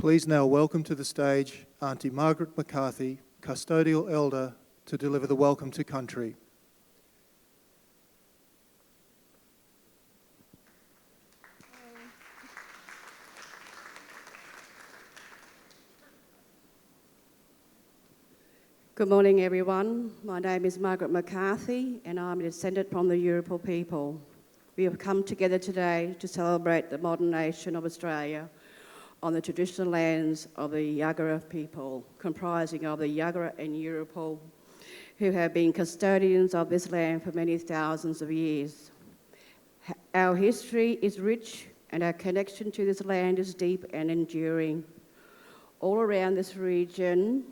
Please now welcome to the stage Auntie Margaret Mccarthy, Custodial Elder, to deliver the Welcome to Country. Good morning, everyone. My name is Margaret Mccarthy, and I'm a descendant from the Yurupal people. We have come together today to celebrate the modern nation of Australia on the traditional lands of the Yagara people, comprising of the Yagara and Yurupal, who have been custodians of this land for many thousands of years. Our history is rich, and our connection to this land is deep and enduring. All around this region,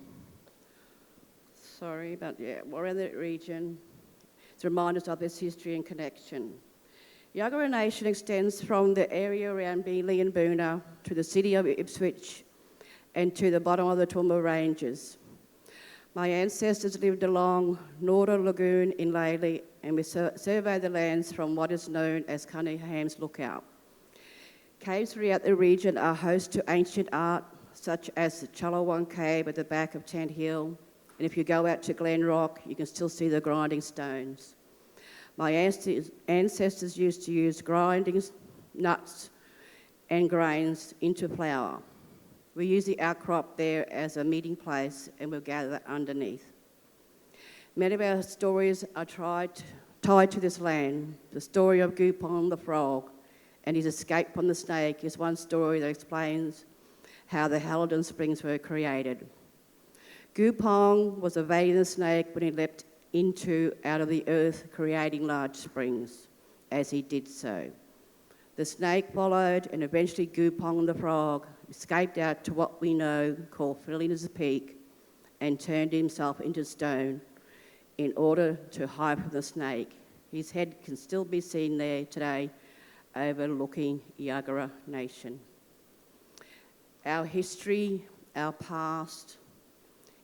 around that region, it's reminders of this history and connection. Yagara Nation extends from the area around Beeley and Boona to the city of Ipswich and to the bottom of the Toowoomba Ranges. My ancestors lived along Norda Lagoon in Laley, and we surveyed the lands from what is known as Cunningham's Lookout. Caves throughout the region are host to ancient art, such as the Chullawong Cave at the back of Tent Hill, and if you go out to Glen Rock, you can still see the grinding stones. My ancestors used to use grinding nuts and grains into flour. We use the outcrop there as a meeting place, and we'll gather underneath. Many of our stories are tied to this land. The story of Goopong the frog and his escape from the snake is one story that explains how the Halidon Springs were created. Goopong was evading the snake when he leapt out of the earth, creating large springs. As he did so, the snake followed, and eventually Goopong the frog escaped out to what we know called Felina's Peak and turned himself into stone in order to hide from the snake. His head can still be seen there today, overlooking Yagara Nation. Our history, our past,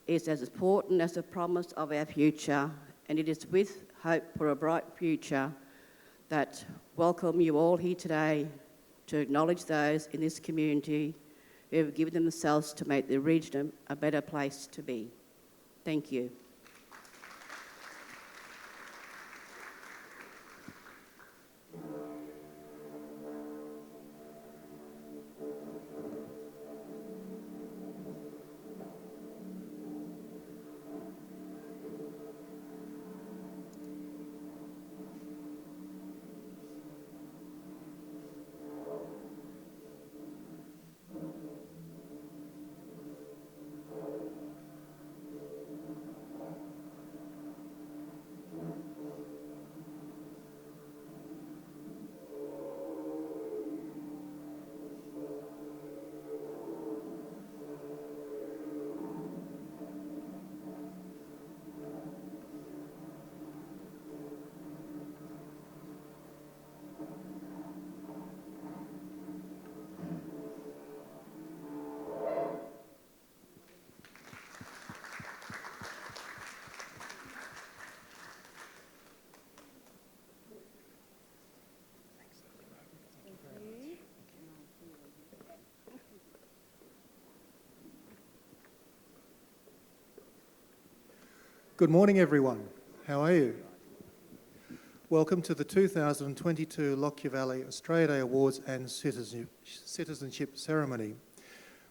is as important as the promise of our future, and it is with hope for a bright future that welcome you all here today to acknowledge those in this community who have given themselves to make the region a better place to be. Thank you. Good morning, everyone. How are you? Welcome to the 2022 Lockyer Valley Australia Day Awards and Citizenship Ceremony.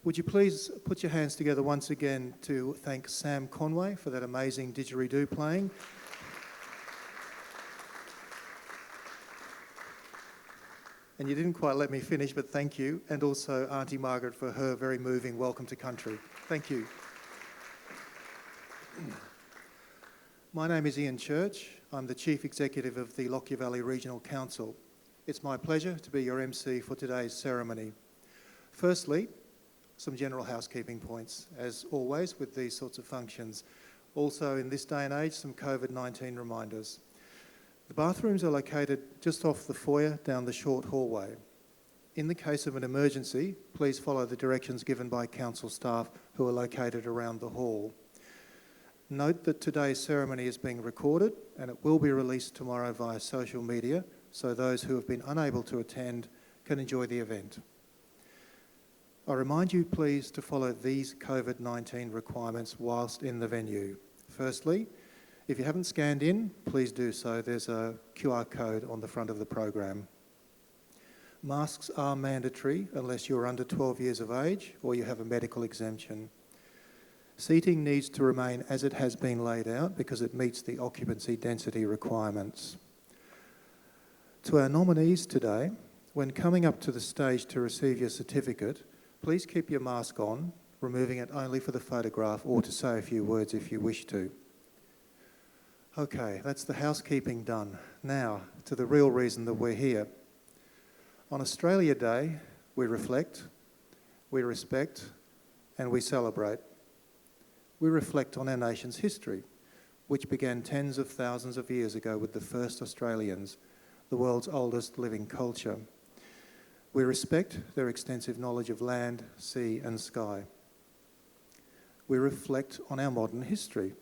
Would you please put your hands together once again to thank Sam Conway for that amazing didgeridoo playing. And you didn't quite let me finish, but thank you. And also Auntie Margaret for her very moving welcome to country. Thank you. My name is Ian Church. I'm the Chief Executive of the Lockyer Valley Regional Council. It's my pleasure to be your MC for today's ceremony. Firstly, some general housekeeping points, as always with these sorts of functions. Also, in this day and age, some COVID-19 reminders. The bathrooms are located just off the foyer down the short hallway. In the case of an emergency, please follow the directions given by council staff who are located around the hall. Note that today's ceremony is being recorded and it will be released tomorrow via social media, so those who have been unable to attend can enjoy the event. I remind you please to follow these COVID-19 requirements whilst in the venue. Firstly, if you haven't scanned in, please do so. There's a QR code on the front of the program. Masks are mandatory unless you're under 12 years of age or you have a medical exemption. Seating needs to remain as it has been laid out because it meets the occupancy density requirements. To our nominees today, when coming up to the stage to receive your certificate, please keep your mask on, removing it only for the photograph or to say a few words if you wish to. Okay, that's the housekeeping done. Now, to the real reason that we're here. On Australia Day, we reflect, we respect, and we celebrate. We reflect on our nation's history, which began tens of thousands of years ago with the first Australians, the world's oldest living culture. We respect their extensive knowledge of land, sea, and sky. We reflect on our modern history,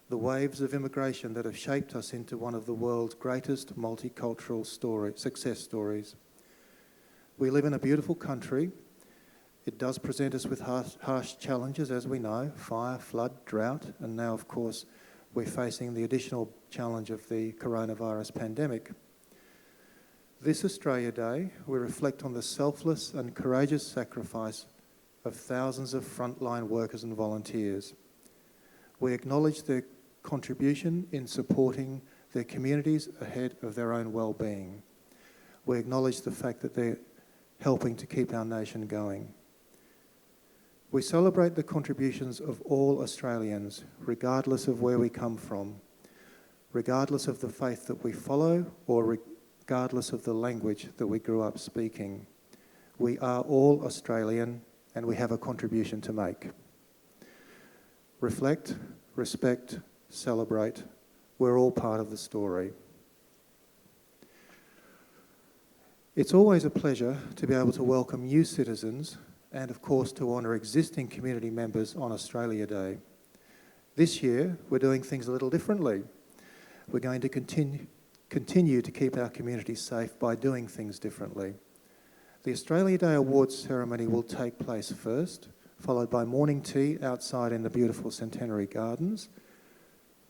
the waves of immigration that have shaped us into one of the world's greatest multicultural success stories. We live in a beautiful country. It does present us with harsh challenges, as we know, fire, flood, drought, and now, of course, we're facing the additional challenge of the coronavirus pandemic. This Australia Day, we reflect on the selfless and courageous sacrifice of thousands of frontline workers and volunteers. We acknowledge their contribution in supporting their communities ahead of their own well-being. We acknowledge the fact that they're helping to keep our nation going. We celebrate the contributions of all Australians, regardless of where we come from, regardless of the faith that we follow, or regardless of the language that we grew up speaking. We are all Australian and we have a contribution to make. Reflect, respect, celebrate. We're all part of the story. It's always a pleasure to be able to welcome new citizens and, of course, to honour existing community members on Australia Day. This year, we're doing things a little differently. We're going to continue to keep our community safe by doing things differently. The Australia Day Awards ceremony will take place first, followed by morning tea outside in the beautiful Centenary Gardens.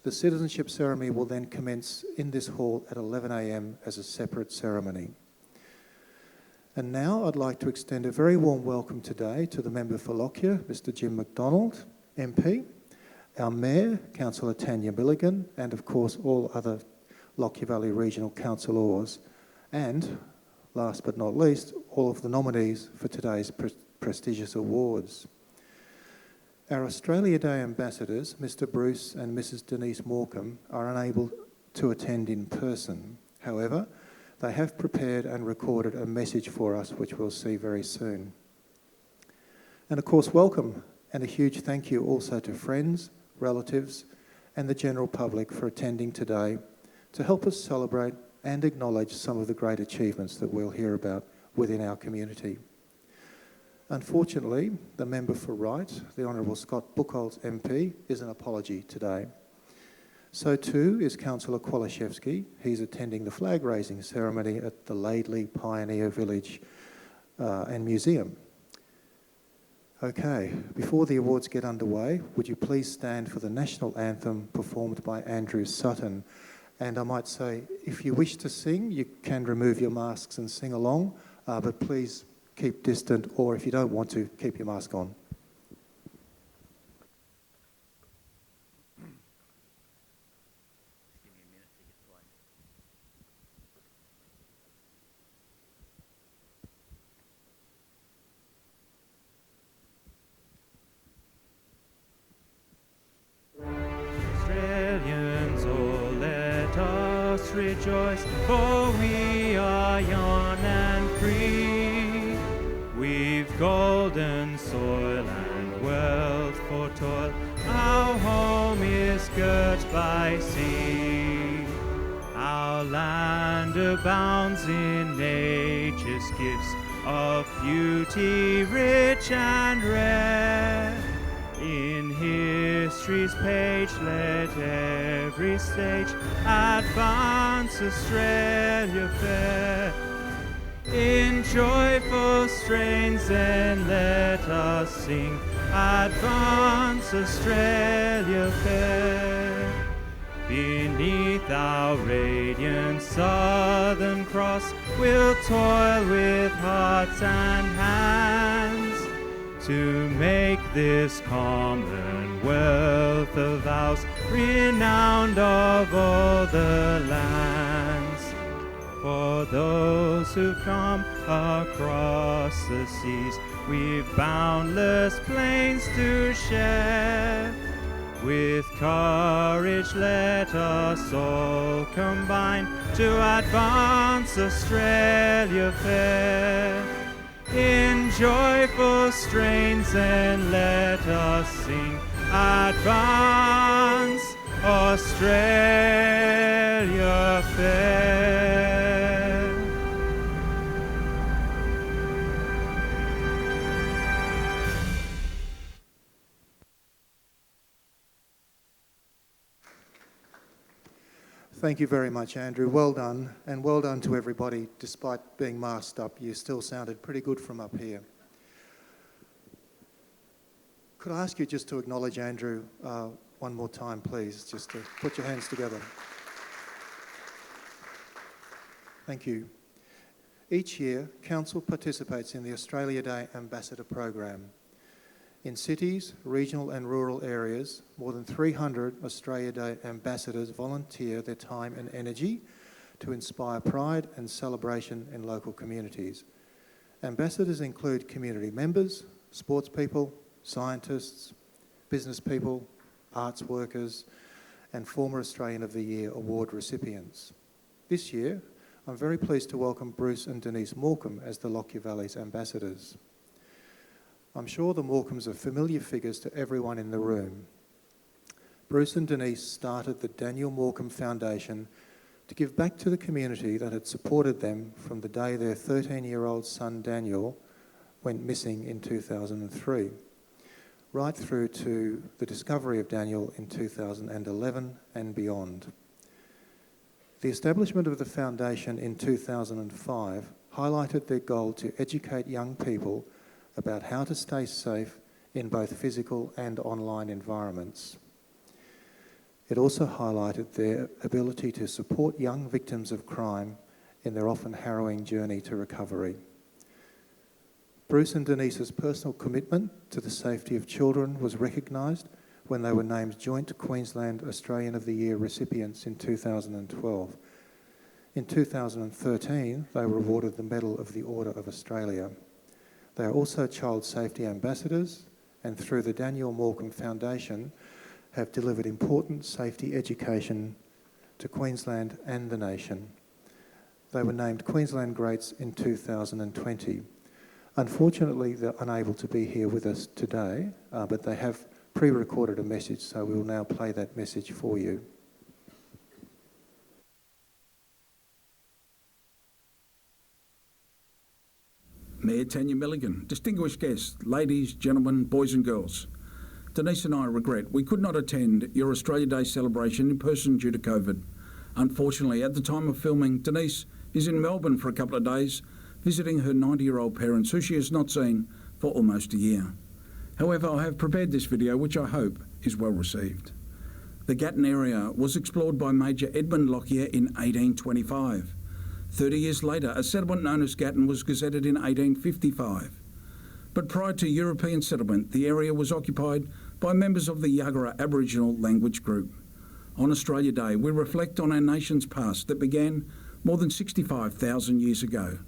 The Citizenship ceremony will then commence in this hall at 11 a.m. as a separate ceremony. And now I'd like to extend a very warm welcome today to the member for Lockyer, Mr. Jim McDonald, MP, our Mayor, Councillor Tanya Milligan, and of course all other Lockyer Valley Regional Councillors, and last but not least, all of the nominees for today's prestigious awards. Our Australia Day ambassadors, Mr. Bruce and Mrs. Denise Morecambe, are unable to attend in person. However, they have prepared and recorded a message for us, which we'll see very soon. And of course, welcome and a huge thank you also to friends, relatives, and the general public for attending today to help us celebrate and acknowledge some of the great achievements that we'll hear about within our community. Unfortunately, the member for Wright, the Honourable Scott Buchholz MP, is an apology today. So too is Councillor Kolashevsky. He's attending the flag-raising ceremony at the Laidley Pioneer Village and Museum. Okay, before the awards get underway, would you please stand for the National Anthem performed by Andrew Sutton? And I might say, if you wish to sing, you can remove your masks and sing along, but please keep distant, or if you don't want to, keep your mask on. Australians, oh, let us rejoice, for we are young and free. We've golden soil and wealth for toil. Our home is girt by sea. Our land abounds in nature's gifts of beauty rich and rare. In history's page let every stage advance Australia fair. In joyful strains then let us sing, advance Australia fair. Beneath our radiant Southern Cross, we'll toil with hearts and hands to make this commonwealth of ours renowned of all the lands. For those who've come across the seas, we've boundless plains to share. With courage let us all combine to advance Australia fair. In joyful strains then let us sing, advance Australia fair. Thank you very much, Andrew. Well done, and well done to everybody. Despite being masked up, you still sounded pretty good from up here. Could I ask you just to acknowledge Andrew one more time, please, just to put your hands together. Thank you. Each year, Council participates in the Australia Day Ambassador Program. In cities, regional and rural areas, more than 300 Australia Day ambassadors volunteer their time and energy to inspire pride and celebration in local communities. Ambassadors include community members, sports people, scientists, business people, arts workers, and former Australian of the Year award recipients. This year, I'm very pleased to welcome Bruce and Denise Morecambe as the Lockyer Valley's ambassadors. I'm sure the Morecambes are familiar figures to everyone in the room. Bruce and Denise started the Daniel Morecambe Foundation to give back to the community that had supported them from the day their 13-year-old son Daniel went missing in 2003, right through to the discovery of Daniel in 2011 and beyond. The establishment of the foundation in 2005 highlighted their goal to educate young people about how to stay safe in both physical and online environments. It also highlighted their ability to support young victims of crime in their often harrowing journey to recovery. Bruce and Denise's personal commitment to the safety of children was recognised when they were named Joint Queensland Australian of the Year recipients in 2012. In 2013, they were awarded the Medal of the Order of Australia. They are also child safety ambassadors, and through the Daniel Morecambe Foundation have delivered important safety education to Queensland and the nation. They were named Queensland Greats in 2020. Unfortunately, they're unable to be here with us today, but they have pre-recorded a message, so we will now play that message for you. Mayor Tanya Milligan, distinguished guests, ladies, gentlemen, boys and girls. Denise and I regret we could not attend your Australia Day celebration in person due to COVID. Unfortunately, at the time of filming, Denise is in Melbourne for a couple of days, visiting her 90-year-old parents, who she has not seen for almost a year. However, I have prepared this video, which I hope is well received. The Gatton area was explored by Major Edmund Lockyer in 1825. 30 years later, a settlement known as Gatton was gazetted in 1855. But prior to European settlement, the area was occupied by members of the Yagara Aboriginal language group. On Australia Day, we reflect on our nation's past that began more than 65,000 years ago.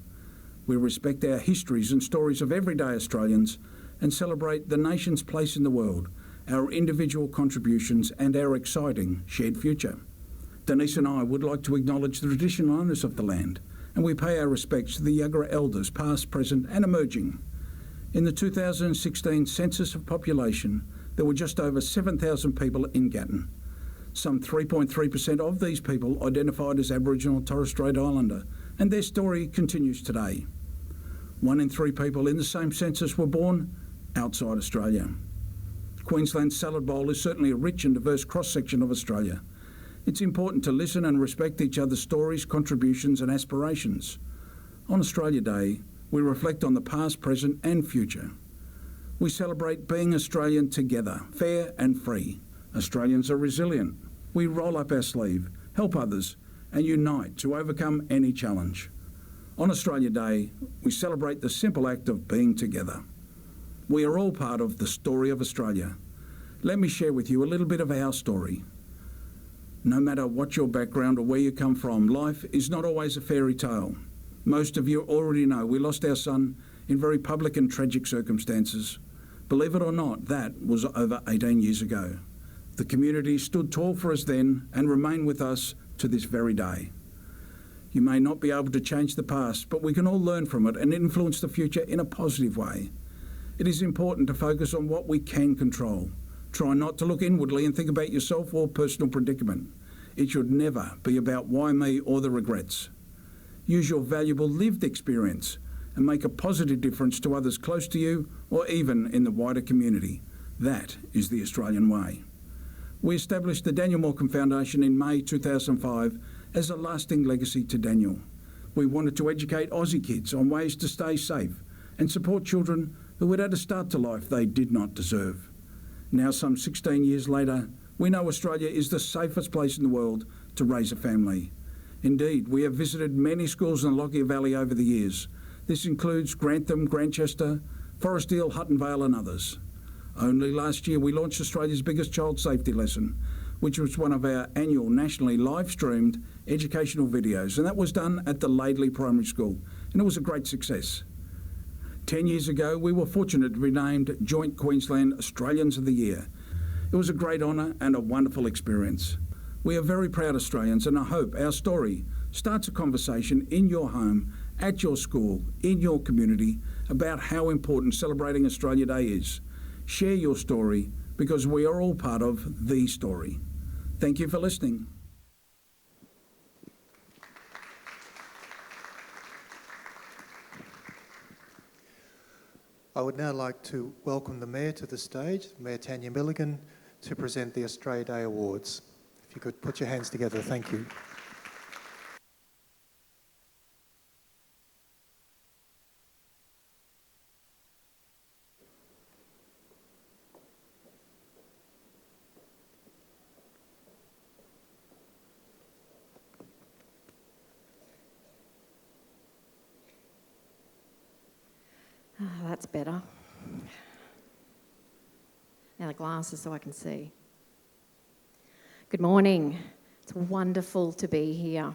We respect our histories and stories of everyday Australians and celebrate the nation's place in the world, our individual contributions and our exciting shared future. Denise and I would like to acknowledge the traditional owners of the land, and we pay our respects to the Yagara elders, past, present and emerging. In the 2016 census of population, there were just over 7,000 people in Gatton. Some 3.3% of these people identified as Aboriginal and Torres Strait Islander, and their story continues today. 1 in 3 people in the same census were born outside Australia. Queensland's salad bowl is certainly a rich and diverse cross-section of Australia. It's important to listen and respect each other's stories, contributions and aspirations. On Australia Day, we reflect on the past, present and future. We celebrate being Australian together, fair and free. Australians are resilient. We roll up our sleeve, help others and unite to overcome any challenge. On Australia Day, we celebrate the simple act of being together. We are all part of the story of Australia. Let me share with you a little bit of our story. No matter what your background or where you come from, life is not always a fairy tale. Most of you already know we lost our son in very public and tragic circumstances. Believe it or not, that was over 18 years ago. The community stood tall for us then and remain with us to this very day. You may not be able to change the past, but we can all learn from it and influence the future in a positive way. It is important to focus on what we can control. Try not to look inwardly and think about yourself or personal predicament. It should never be about why me or the regrets. Use your valuable lived experience and make a positive difference to others close to you or even in the wider community. That is the Australian way. We established the Daniel Morcombe Foundation in May 2005 as a lasting legacy to Daniel. We wanted to educate Aussie kids on ways to stay safe and support children who had had a start to life they did not deserve. Now, some 16 years later, we know Australia is the safest place in the world to raise a family. Indeed, we have visited many schools in the Lockyer Valley over the years. This includes Grantham, Grantchester, Forest Hill, Hutton Vale and others. Only last year we launched Australia's biggest child safety lesson, which was one of our annual nationally live-streamed educational videos, and that was done at the Laidley Primary School, and it was a great success. 10 years ago, we were fortunate to be named Joint Queensland Australians of the Year. It was a great honour and a wonderful experience. We are very proud Australians, and I hope our story starts a conversation in your home, at your school, in your community, about how important celebrating Australia Day is. Share your story, because we are all part of the story. Thank you for listening. I would now like to welcome the Mayor to the stage, Mayor Tanya Milligan, to present the Australia Day Awards. If you could put your hands together, thank you. Oh, that's better. Now the glasses so I can see. Good morning. It's wonderful to be here.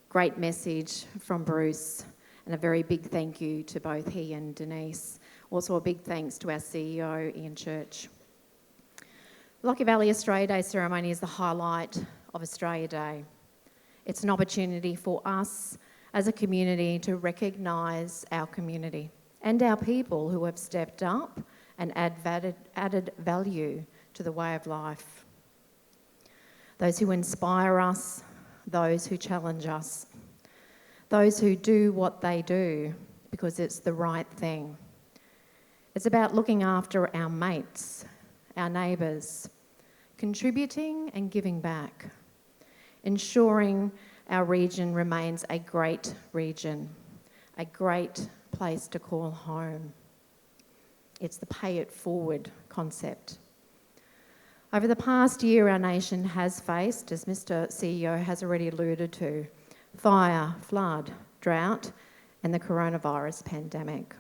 Great message from Bruce, and a very big thank you to both he and Denise. Also a big thanks to our CEO, Ian Church. Lockyer Valley Australia Day ceremony is the highlight of Australia Day. It's an opportunity for us as a community to recognise our community and our people who have stepped up and added value to the way of life. Those who inspire us, those who challenge us, those who do what they do because it's the right thing. It's about looking after our mates, our neighbours, contributing and giving back, ensuring our region remains a great region, a great place to call home. It's the pay it forward concept. Over the past year, our nation has faced, as Mr. CEO has already alluded to, fire, flood, drought, and the coronavirus pandemic.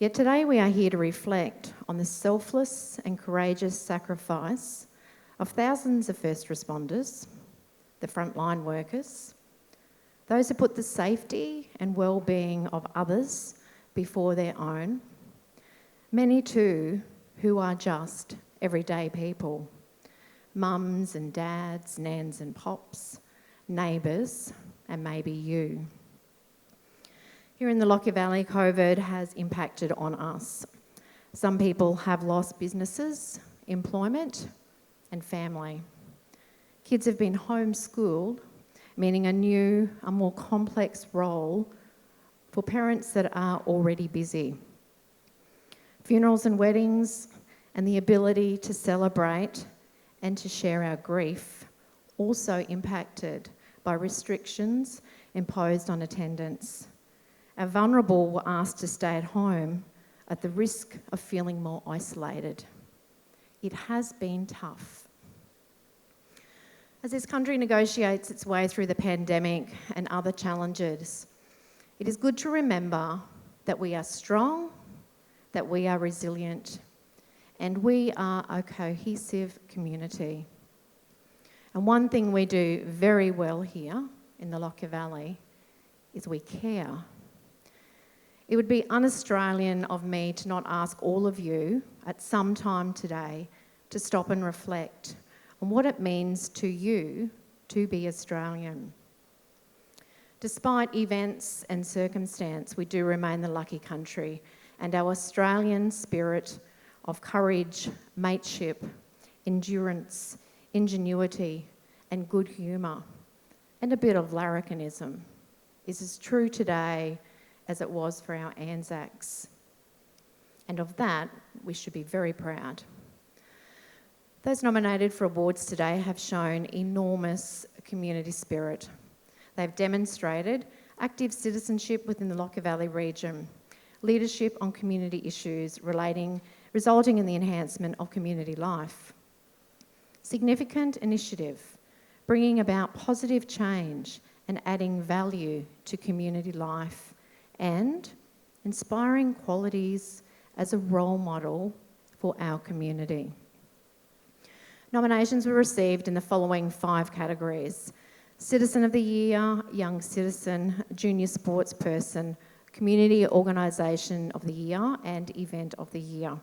Yet today we are here to reflect on the selfless and courageous sacrifice of thousands of first responders, the frontline workers, those who put the safety and well-being of others before their own, many too who are just everyday people, mums and dads, nans and pops, neighbours, and maybe you. Here in the Lockyer Valley, COVID has impacted on us. Some people have lost businesses, employment, and family. Kids have been homeschooled, meaning a more complex role for parents that are already busy. Funerals and weddings and the ability to celebrate and to share our grief also impacted by restrictions imposed on attendance. Our vulnerable were asked to stay at home at the risk of feeling more isolated. It has been tough. As this country negotiates its way through the pandemic and other challenges, it is good to remember that we are strong, that we are resilient, and we are a cohesive community. And one thing we do very well here in the Lockyer Valley is we care. It would be un-Australian of me to not ask all of you at some time today to stop and reflect on what it means to you to be Australian. Despite events and circumstance, we do remain the lucky country, and our Australian spirit of courage, mateship, endurance, ingenuity, and good humour, and a bit of larrikinism is as true today as it was for our Anzacs. And of that, we should be very proud. Those nominated for awards today have shown enormous community spirit. They've demonstrated active citizenship within the Lockyer Valley region, leadership on community issues resulting in the enhancement of community life, significant initiative, bringing about positive change and adding value to community life, and inspiring qualities as a role model for our community. Nominations were received in the following 5 categories: Citizen of the Year, Young Citizen, Junior Sportsperson, Community Organisation of the Year, and Event of the Year.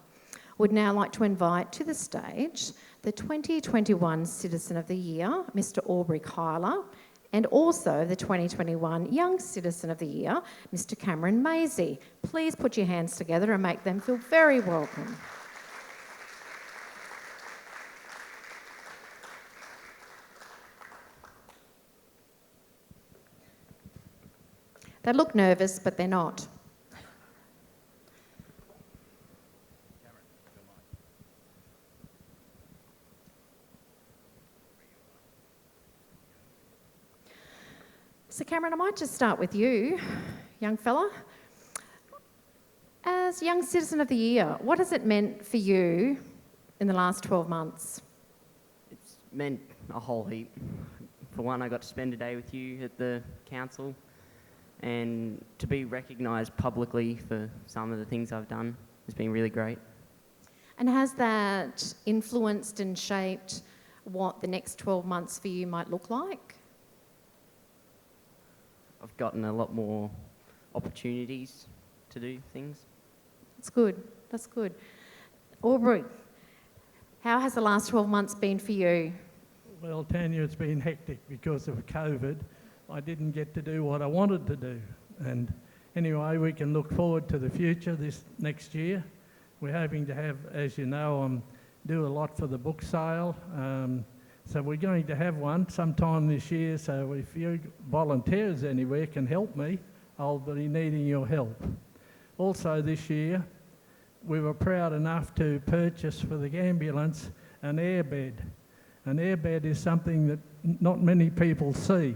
Would now like to invite to the stage the 2021 Citizen of the Year, Mr. Aubrey Kyler, and also the 2021 Young Citizen of the Year, Mr. Cameron Maisie. Please put your hands together and make them feel very welcome. They look nervous, but they're not. So Cameron, I might just start with you, young fella. As Young Citizen of the Year, what has it meant for you in the last 12 months? It's meant a whole heap. For one, I got to spend a day with you at the council, and to be recognised publicly for some of the things I've done has been really great. And has that influenced and shaped what the next 12 months for you might look like? I've gotten a lot more opportunities to do things. That's good. That's good. Aubrey, how has the last 12 months been for you? Well, Tanya, it's been hectic because of COVID. I didn't get to do what I wanted to do. And anyway, we can look forward to the future this next year. We're hoping to have, as you know, do a lot for the book sale. So we're going to have one sometime this year. So if you volunteers anywhere can help me, I'll be needing your help. Also this year, we were proud enough to purchase for the ambulance an airbed. An airbed is something that not many people see.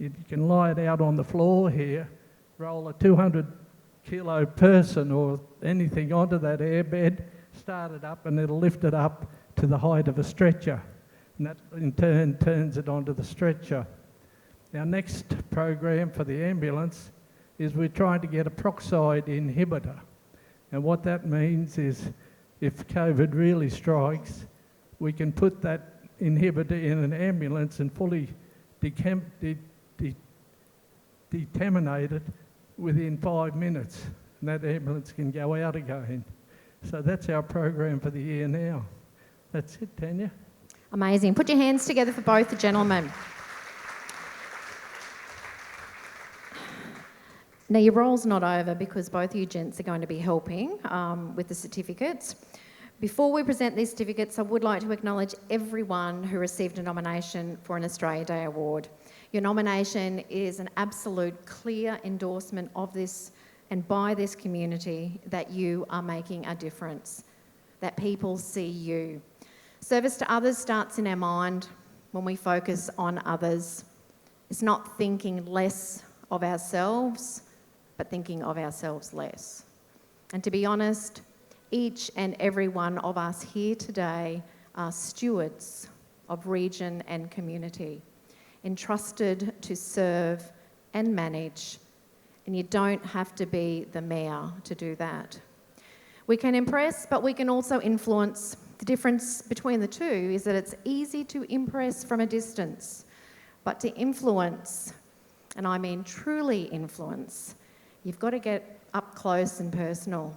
You can lie it out on the floor here, roll a 200-kilo person or anything onto that airbed, start it up, and it'll lift it up to the height of a stretcher. And that in turn turns it onto the stretcher. Our next program for the ambulance is we're trying to get a peroxide inhibitor. And what that means is if COVID really strikes, we can put that inhibitor in an ambulance and fully decontaminate it within 5 minutes. And that ambulance can go out again. So that's our program for the year now. That's it, Tanya. Amazing. Put your hands together for both the gentlemen. Now, your role's not over because both of you gents are going to be helping with the certificates. Before we present these certificates, I would like to acknowledge everyone who received a nomination for an Australia Day Award. Your nomination is an absolute clear endorsement of this and by this community that you are making a difference, that people see you. Service to others starts in our mind when we focus on others, It's not thinking less of ourselves, but thinking of ourselves less. And to be honest, each and every one of us here today are stewards of region and community, entrusted to serve and manage, and you don't have to be the mayor to do that. We can impress, but we can also influence. The difference between the two is that it's easy to impress from a distance, but to influence, and I mean truly influence, you've got to get up close and personal.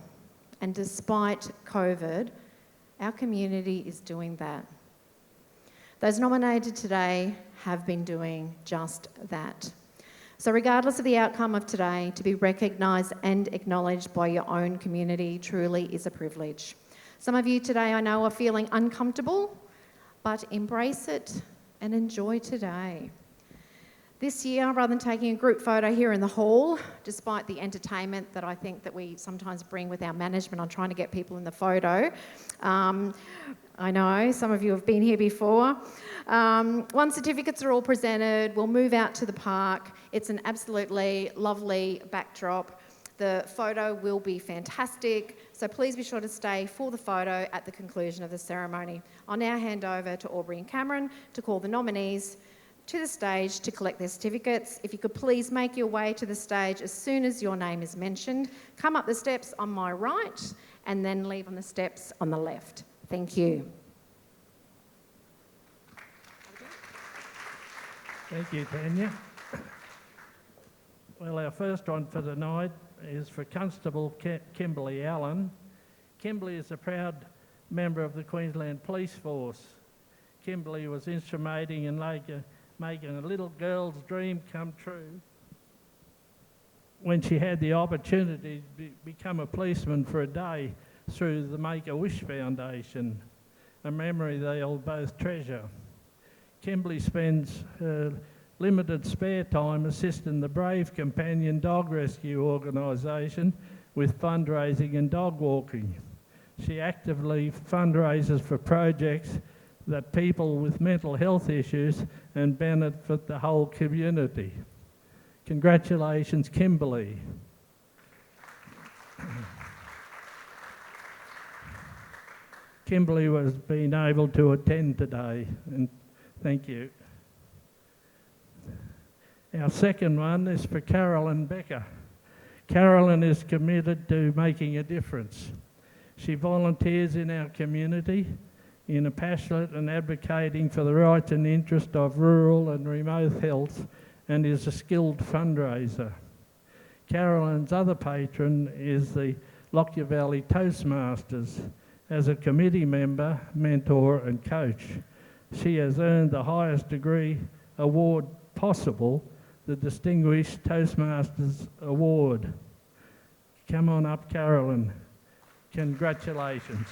And despite COVID, our community is doing that. Those nominated today have been doing just that. So regardless of the outcome of today, to be recognised and acknowledged by your own community truly is a privilege. Some of you today I know are feeling uncomfortable, but embrace it and enjoy today. This year, rather than taking a group photo here in the hall, despite the entertainment that I think that we sometimes bring with our management on trying to get people in the photo, I know some of you have been here before. Once certificates are all presented, we'll move out to the park. It's an absolutely lovely backdrop. The photo will be fantastic, so please be sure to stay for the photo at the conclusion of the ceremony. I'll now hand over to Aubrey and Cameron to call the nominees to the stage to collect their certificates. If you could please make your way to the stage as soon as your name is mentioned. Come up the steps on my right and then leave on the steps on the left. Thank you. Thank you, Tanya. Well, our first one for tonight is for Constable Kimberly Allen. Kimberly is a proud member of the Queensland Police Force. Kimberly was instrumental in making a little girl's dream come true when she had the opportunity to become a policeman for a day through the Make-A-Wish Foundation, a memory they all both treasure. Kimberly spends her limited spare time assisting the Brave Companion Dog Rescue organisation with fundraising and dog walking. She actively fundraises for projects that people with mental health issues and benefit the whole community. Congratulations, Kimberly. Kimberly was being able to attend today, and thank you. Our second one is for Carolyn Becker. Carolyn is committed to making a difference. She volunteers in our community in a passionate and advocating for the rights and interest of rural and remote health, and is a skilled fundraiser. Carolyn's other patron is the Lockyer Valley Toastmasters. As a committee member, mentor and coach, she has earned the highest degree award possible, the Distinguished Toastmasters Award. Come on up, Carolyn. Congratulations.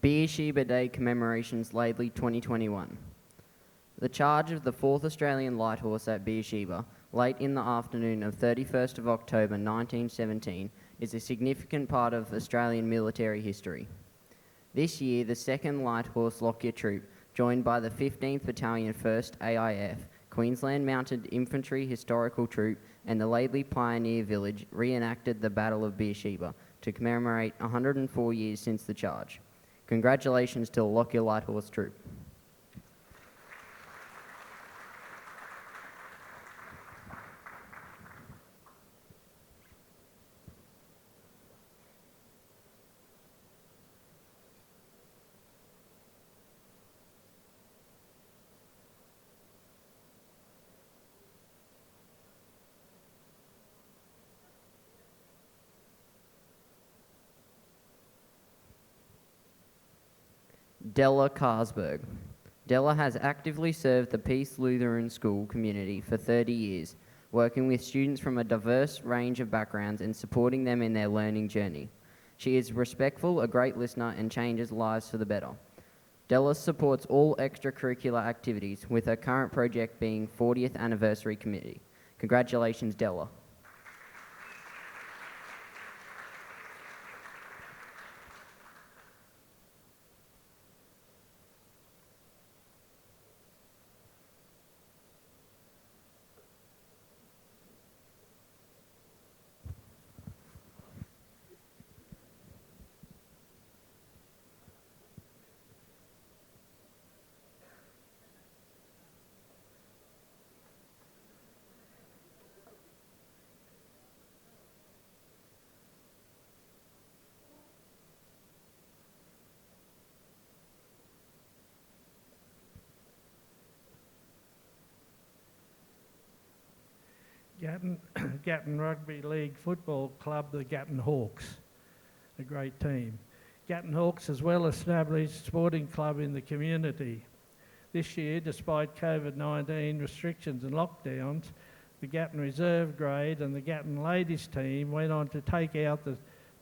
Beersheba Day Commemorations Laidley 2021. The charge of the 4th Australian Light Horse at Beersheba, late in the afternoon of 31st of October 1917, is a significant part of Australian military history. This year, the 2nd Light Horse Lockyer Troop, joined by the 15th Battalion 1st AIF, Queensland Mounted Infantry Historical Troop, and the Laidley Pioneer Village reenacted the Battle of Beersheba to commemorate 104 years since the charge. Congratulations to the Lockyer Light Horse Troop. Della Carlsberg. Della has actively served the Peace Lutheran School community for 30 years, working with students from a diverse range of backgrounds and supporting them in their learning journey. She is respectful, a great listener, and changes lives for the better. Della supports all extracurricular activities, with her current project being 40th Anniversary Committee. Congratulations, Della. Gatton Rugby League Football Club, the Gatton Hawks, a great team. Gatton Hawks is a well-established sporting club in the community. This year, despite COVID-19 restrictions and lockdowns, the Gatton Reserve Grade and the Gatton Ladies team went on to take out the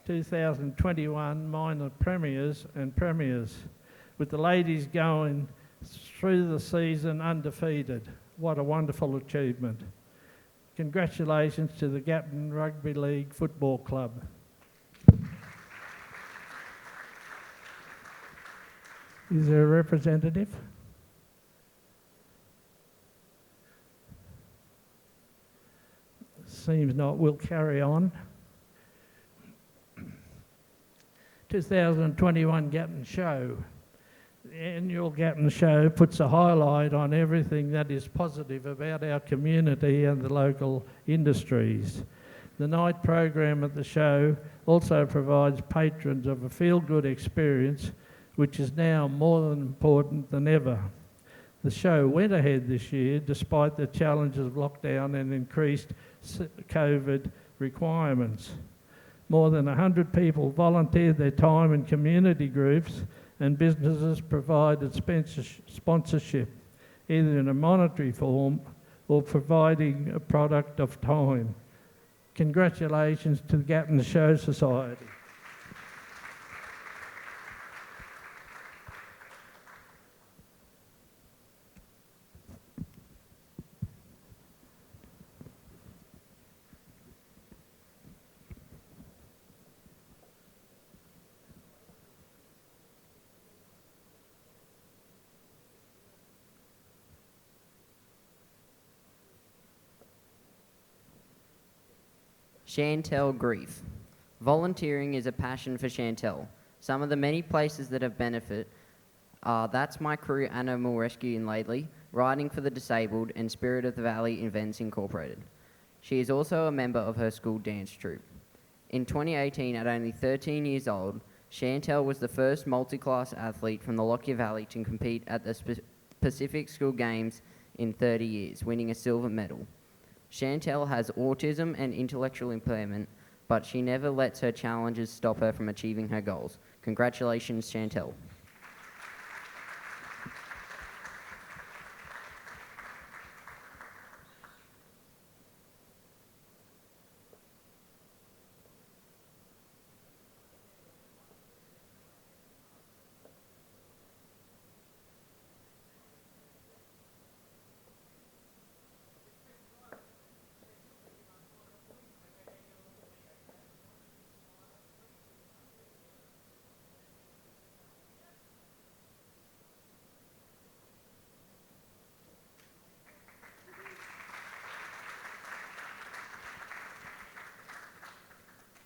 2021 minor premiers and premiers, with the ladies going through the season undefeated. What a wonderful achievement. Congratulations to the Gatton Rugby League Football Club. Is there a representative? Seems not. We'll carry on. 2021 Gatton Show. The annual Gatton Show puts a highlight on everything that is positive about our community and the local industries. The night program at the show also provides patrons of a feel-good experience, which is now more than important than ever. The show went ahead this year despite the challenges of lockdown and increased COVID requirements. More than 100 people volunteered their time in community groups, and businesses provided sponsorship, either in a monetary form or providing a product of time. Congratulations to the Gatton Show Society. Chantel Grief. Volunteering is a passion for Chantel. Some of the many places that have benefit are That's My Crew Animal Rescue in Laidley, Riding for the Disabled, and Spirit of the Valley Events Incorporated. She is also a member of her school dance troupe. In 2018, at only 13 years old, Chantel was the first multi-class athlete from the Lockyer Valley to compete at the Pacific School Games in 30 years, winning a silver medal. Chantel has autism and intellectual impairment, but she never lets her challenges stop her from achieving her goals. Congratulations, Chantel.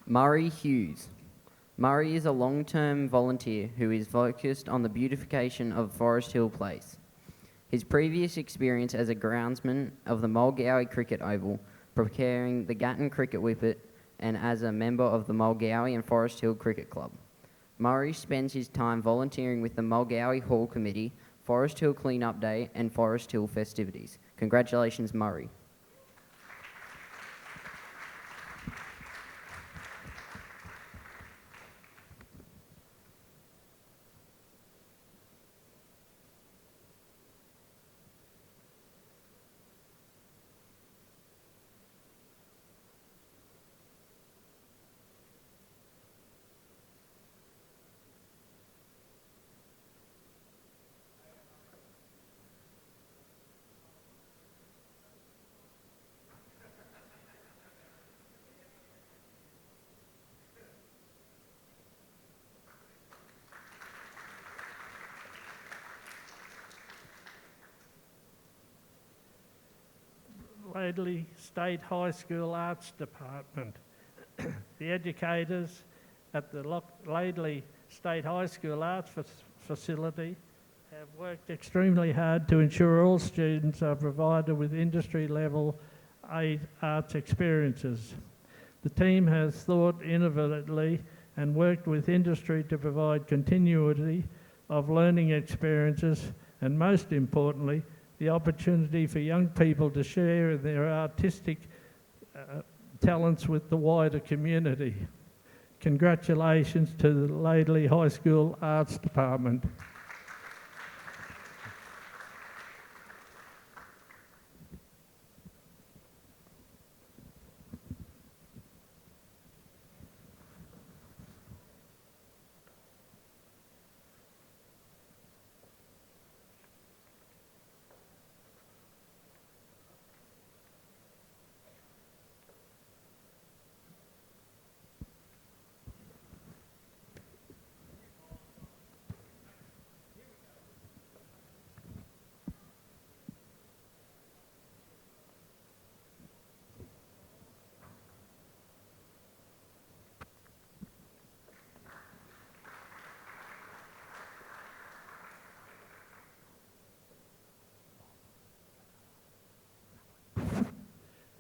Murray Hughes. Murray is a long-term volunteer who is focused on the beautification of Forest Hill Place. His previous experience as a groundsman of the Mulgowie Cricket Oval, preparing the Gatton Cricket Wicket, and as a member of the Mulgowie and Forest Hill Cricket Club. Murray spends his time volunteering with the Mulgowie Hall Committee, Forest Hill Clean-Up Day, and Forest Hill festivities. Congratulations, Murray. Laidley State High School Arts Department. The educators at the Laidley State High School Arts Facility have worked extremely hard to ensure all students are provided with industry-level arts experiences. The team has thought innovatively and worked with industry to provide continuity of learning experiences and, most importantly, the opportunity for young people to share their artistic talents with the wider community. Congratulations to the Laidley High School Arts Department.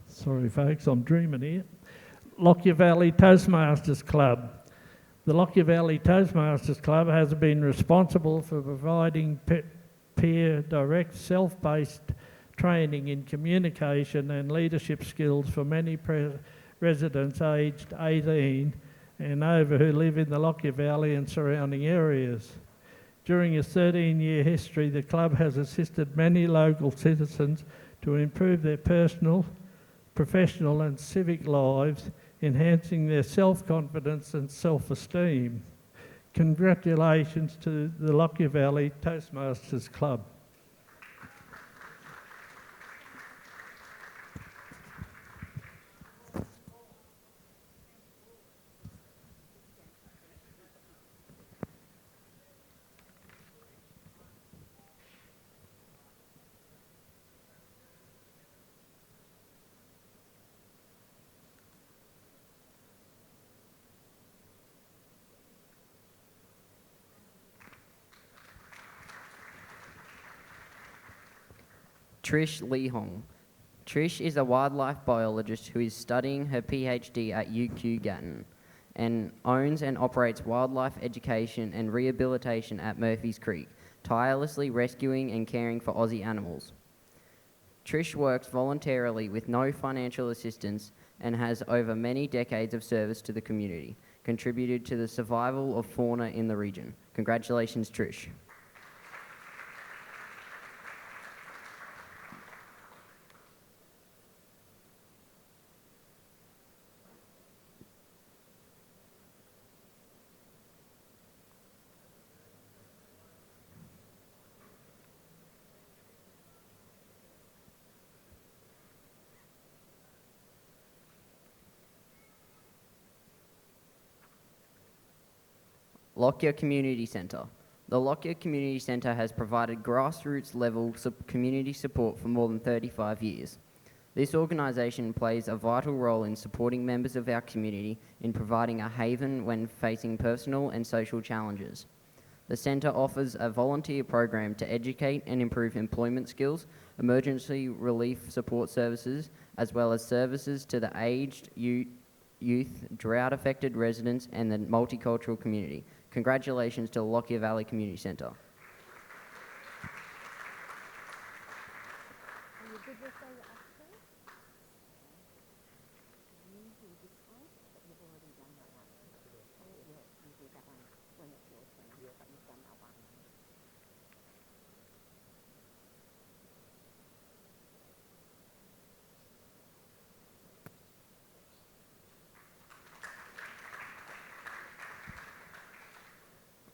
Sorry folks, I'm dreaming here. Lockyer Valley Toastmasters Club. The Lockyer Valley Toastmasters Club has been responsible for providing peer direct self-based training in communication and leadership skills for many residents aged 18 and over who live in the Lockyer Valley and surrounding areas. During its 13-year history, the club has assisted many local citizens to improve their personal, professional and civic lives, enhancing their self-confidence and self-esteem. Congratulations to the Lockyer Valley Toastmasters Club. Trish Lihong. Trish is a wildlife biologist who is studying her PhD at UQ Gatton and owns and operates wildlife education and rehabilitation at Murphy's Creek, tirelessly rescuing and caring for Aussie animals. Trish works voluntarily with no financial assistance and has over many decades of service to the community, contributed to the survival of fauna in the region. Congratulations, Trish. Lockyer Community Centre. The Lockyer Community Centre has provided grassroots level community support for more than 35 years. This organisation plays a vital role in supporting members of our community in providing a haven when facing personal and social challenges. The centre offers a volunteer program to educate and improve employment skills, emergency relief support services, as well as services to the aged, youth, drought-affected residents and the multicultural community. Congratulations to the Lockyer Valley Community Centre.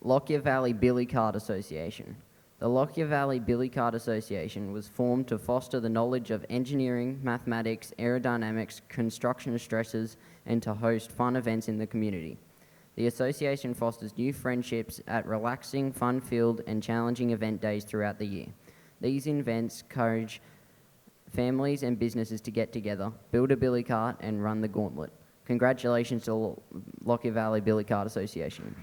Lockyer Valley Billy Card Association. The Lockyer Valley Billy Card Association was formed to foster the knowledge of engineering, mathematics, aerodynamics, construction stresses, and to host fun events in the community. The association fosters new friendships at relaxing, fun-filled, and challenging event days throughout the year. These events encourage families and businesses to get together, build a billy cart and run the gauntlet. Congratulations to Lockyer Valley Billy Cart Association.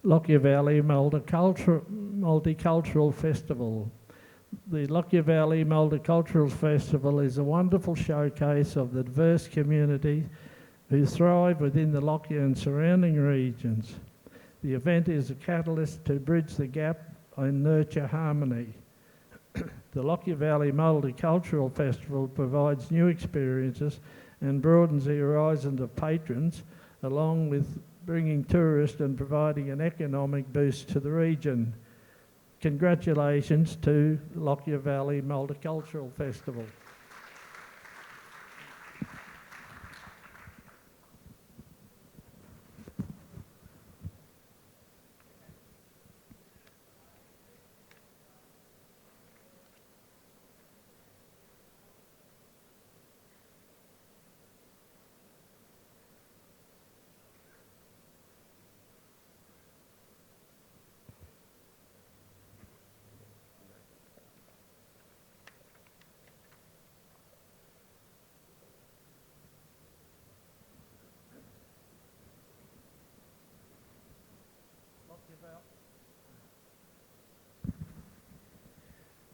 Lockyer Valley Multicultural Festival. The Lockyer Valley Multicultural Festival is a wonderful showcase of the diverse community who thrive within the Lockyer and surrounding regions. The event is a catalyst to bridge the gap and nurture harmony. The Lockyer Valley Multicultural Festival provides new experiences and broadens the horizons of patrons, along with bringing tourists and providing an economic boost to the region. Congratulations to Lockyer Valley Multicultural Festival.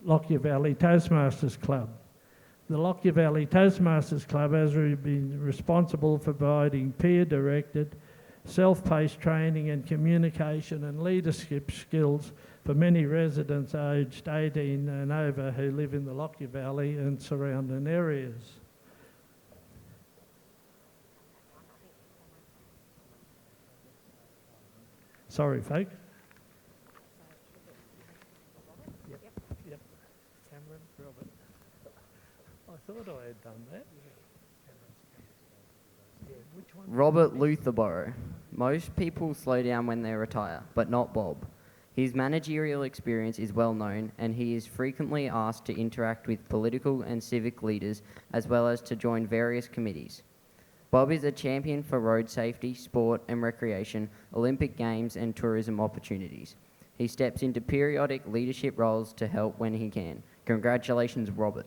Lockyer Valley Toastmasters Club. The Lockyer Valley Toastmasters Club has been responsible for providing peer-directed, self-paced training and communication and leadership skills for many residents aged 18 and over who live in the Lockyer Valley and surrounding areas. Sorry, folks. Yep. Cameron, Robert. I thought I had done that. Yeah, which one? Robert Lutherborough. Most people slow down when they retire, but not Bob. His managerial experience is well known, and he is frequently asked to interact with political and civic leaders, as well as to join various committees. Bob is a champion for road safety, sport and recreation, Olympic Games and tourism opportunities. He steps into periodic leadership roles to help when he can. Congratulations, Robert.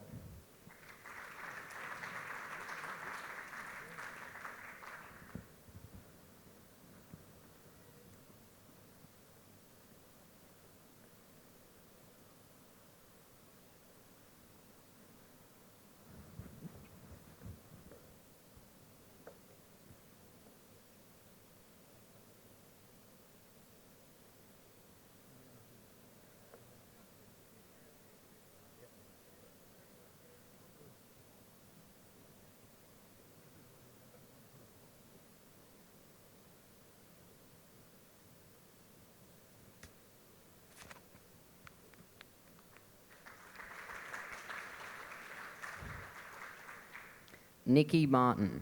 Nikki Martin.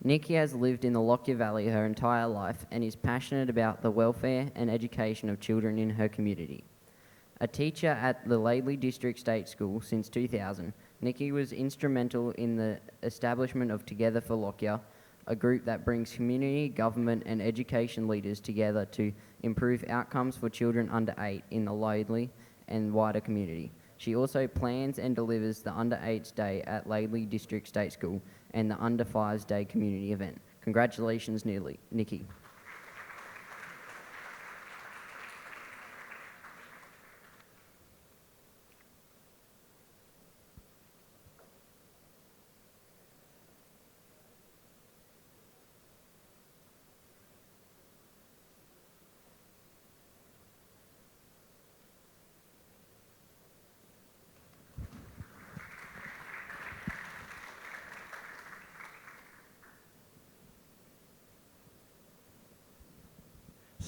Nikki has lived in the Lockyer Valley her entire life and is passionate about the welfare and education of children in her community. A teacher at the Laidley District State School since 2000, Nikki was instrumental in the establishment of Together for Lockyer, a group that brings community, government and education leaders together to improve outcomes for children under 8 in the Laidley and wider community. She also plans and delivers the Under 8s Day at Laidley District State School and the Under 5s Day community event. Congratulations, Nikki.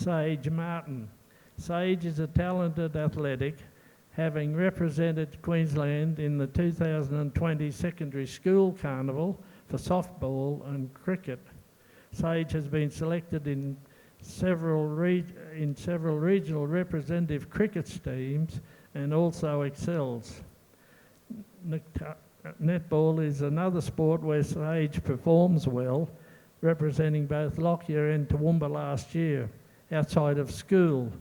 Sage Martin. Sage is a talented athletic, having represented Queensland in the 2020 Secondary School Carnival for softball and cricket. Sage has been selected in several regional representative cricket teams and also excels. Netball is another sport where Sage performs well, representing both Lockyer and Toowoomba last year. Outside of school,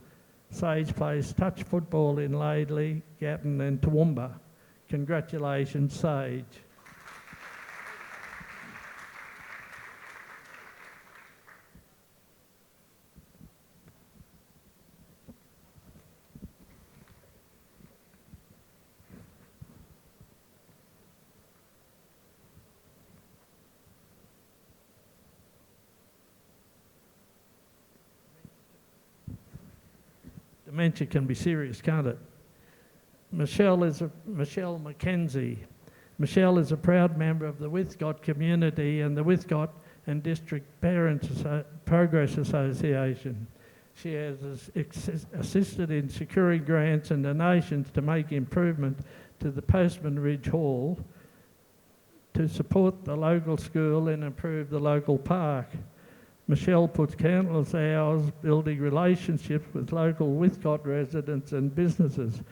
Sage plays touch football in Laidley, Gatton and Toowoomba. Congratulations, Sage. Dementia can be serious, can't it? Michelle Mackenzie. Michelle is a proud member of the Withcott community and the Withcott and District Parents Progress Association. She has assisted in securing grants and donations to make improvement to the Postman Ridge Hall, to support the local school and improve the local park. Michelle puts countless hours building relationships with local Withcott residents and businesses,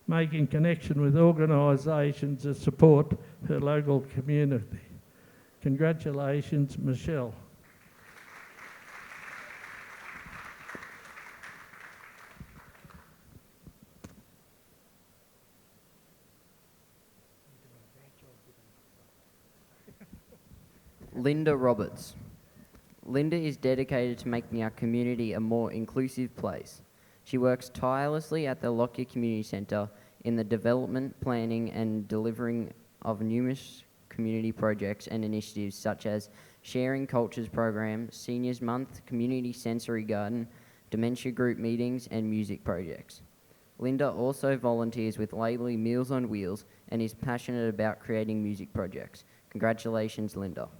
making connection with organisations that support her local community. Congratulations, Michelle. Linda Roberts. Linda is dedicated to making our community a more inclusive place. She works tirelessly at the Lockyer Community Centre in the development, planning and delivering of numerous community projects and initiatives such as Sharing Cultures Program, Seniors Month, Community Sensory Garden, dementia group meetings and music projects. Linda also volunteers with Laidley Meals on Wheels and is passionate about creating music projects. Congratulations, Linda.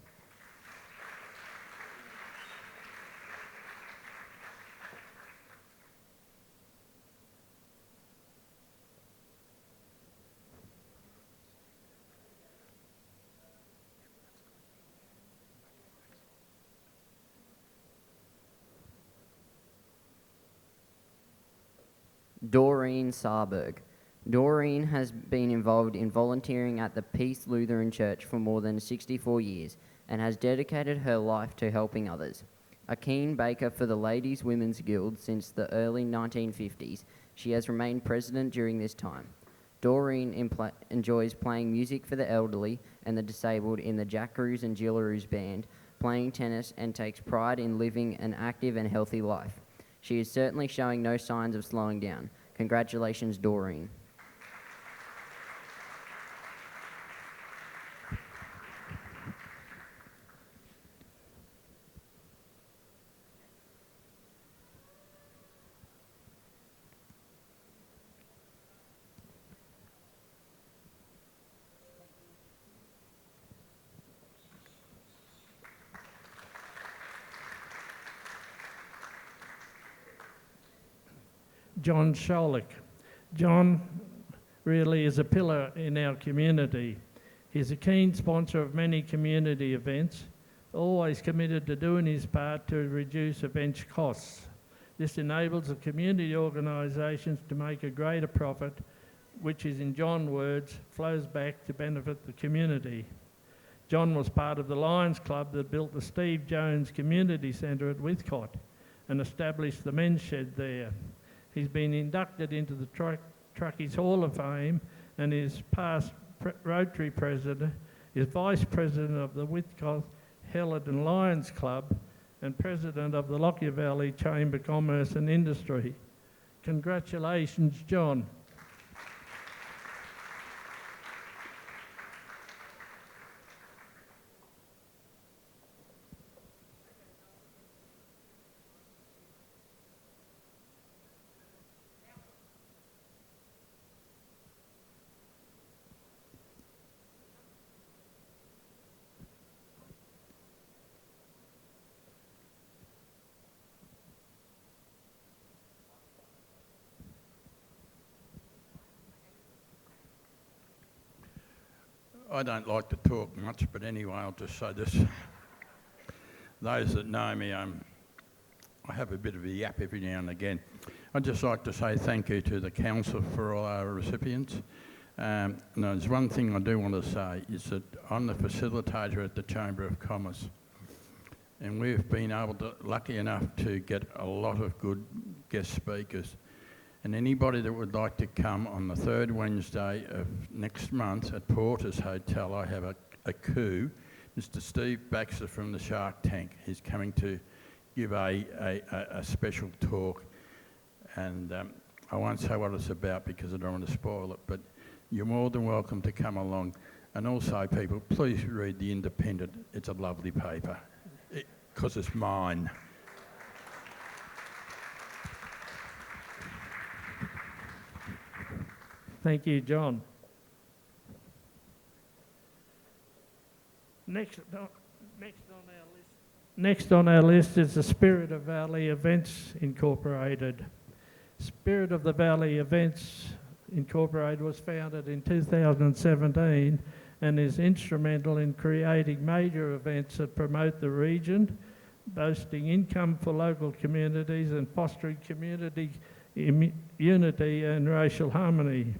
Doreen Sarberg. Doreen has been involved in volunteering at the Peace Lutheran Church for more than 64 years and has dedicated her life to helping others. A keen baker for the Ladies' Women's Guild since the early 1950s, she has remained president during this time. Doreen enjoys playing music for the elderly and the disabled in the Jackaroos and Jillaroos band, playing tennis, and takes pride in living an active and healthy life. She is certainly showing no signs of slowing down. Congratulations, Doreen. John Schulich. John really is a pillar in our community. He's a keen sponsor of many community events, always committed to doing his part to reduce event costs. This enables the community organisations to make a greater profit, which is, in John's words, flows back to benefit the community. John was part of the Lions Club that built the Steve Jones Community Centre at Withcott and established the men's shed there. He's been inducted into the Truckies Hall of Fame and is past Rotary President, is Vice President of the Withcott Hellerton Lions Club and President of the Lockyer Valley Chamber of Commerce and Industry. Congratulations, John. I don't like to talk much, but anyway, I'll just say this. Those that know me, I have a bit of a yap every now and again. I'd just like to say thank you to the council for all our recipients. And there's one thing I do want to say, is that I'm the facilitator at the Chamber of Commerce. And we've been lucky enough to get a lot of good guest speakers. And anybody that would like to come on the third Wednesday of next month at Porter's Hotel, I have a coup. Mr. Steve Baxter from the Shark Tank. He's coming to give a special talk. And I won't say what it's about because I don't want to spoil it, but you're more than welcome to come along. And also, people, please read The Independent. It's a lovely paper, because it's mine. Thank you, John. Next on our list is the Spirit of Valley Events Incorporated. Spirit of the Valley Events Incorporated was founded in 2017 and is instrumental in creating major events that promote the region, boosting income for local communities and fostering community unity and racial harmony.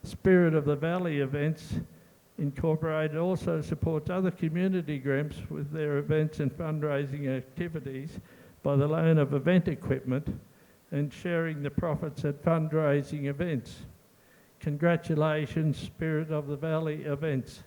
Spirit of the Valley Events Incorporated also supports other community groups with their events and fundraising activities by the loan of event equipment and sharing the profits at fundraising events. Congratulations, Spirit of the Valley Events.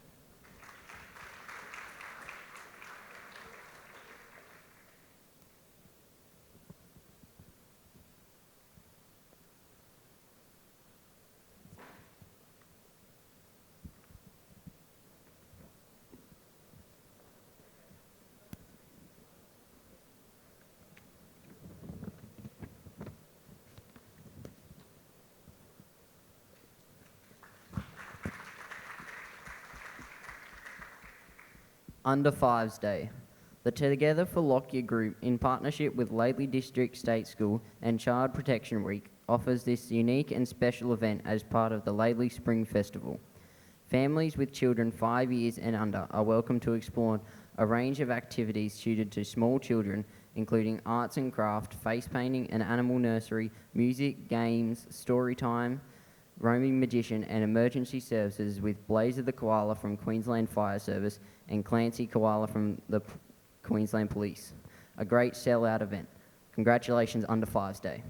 Under Fives Day. The Together for Lockyer group, in partnership with Laidley District State School and Child Protection Week, offers this unique and special event as part of the Laidley Spring Festival. Families with children 5 years and under are welcome to explore a range of activities suited to small children, including arts and craft, face painting and animal nursery, music, games, story time, roaming magician and emergency services with Blazer the Koala from Queensland Fire Service and Clancy Koala from the Queensland Police. A great sell-out event. Congratulations, Under Fives Day.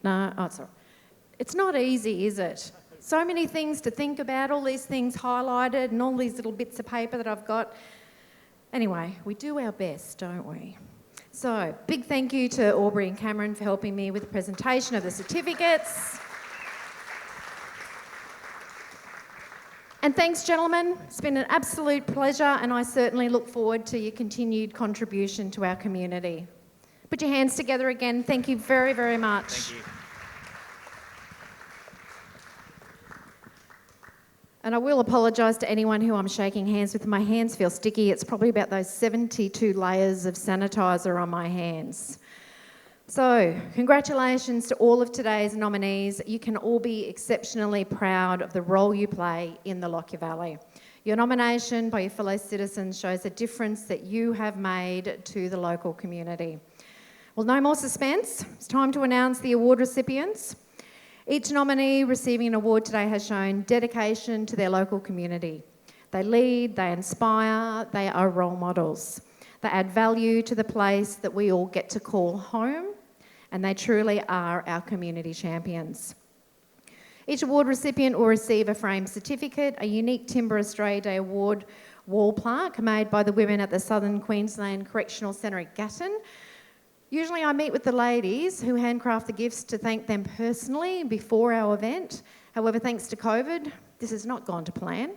No, oh, sorry. It's not easy, is it? So many things to think about, all these things highlighted and all these little bits of paper that I've got. Anyway, we do our best, don't we? So, big thank you to Aubrey and Cameron for helping me with the presentation of the certificates. And thanks, gentlemen. It's been an absolute pleasure, and I certainly look forward to your continued contribution to our community. Put your hands together again. Thank you very, very much. Thank you. And I will apologise to anyone who I'm shaking hands with. My hands feel sticky. It's probably about those 72 layers of sanitiser on my hands. So, congratulations to all of today's nominees. You can all be exceptionally proud of the role you play in the Lockyer Valley. Your nomination by your fellow citizens shows the difference that you have made to the local community. Well, no more suspense. It's time to announce the award recipients. Each nominee receiving an award today has shown dedication to their local community. They lead, they inspire, they are role models. They add value to the place that we all get to call home, and they truly are our community champions. Each award recipient will receive a framed certificate, a unique Timber Australia Day Award wall plaque made by the women at the Southern Queensland Correctional Centre at Gatton. Usually I meet with the ladies who handcraft the gifts to thank them personally before our event. However, thanks to COVID, this has not gone to plan.